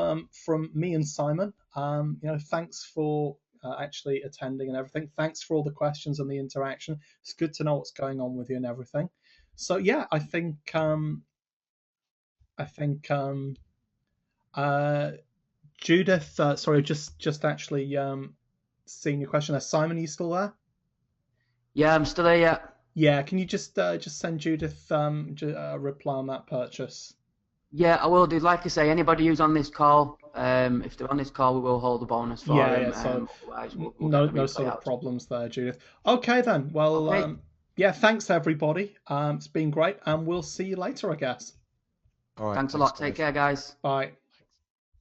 me and Simon, thanks for actually attending and everything. Thanks for all the questions and the interaction. It's good to know what's going on with you and everything. So yeah, I think Judith, sorry, just actually seeing your question there. Simon, are you still there? Yeah, I'm still there. Yeah. Yeah, can you just send Judith a reply on that purchase? Yeah, I will do. Like I say, anybody who's on this call, if they're on this call, we will hold the bonus for them. Yeah, so we'll no sort of problems there, Judith. Okay then. Well, okay. Yeah, thanks everybody. It's been great, and we'll see you later, I guess. All right, thanks a lot. Take care, guys. Bye.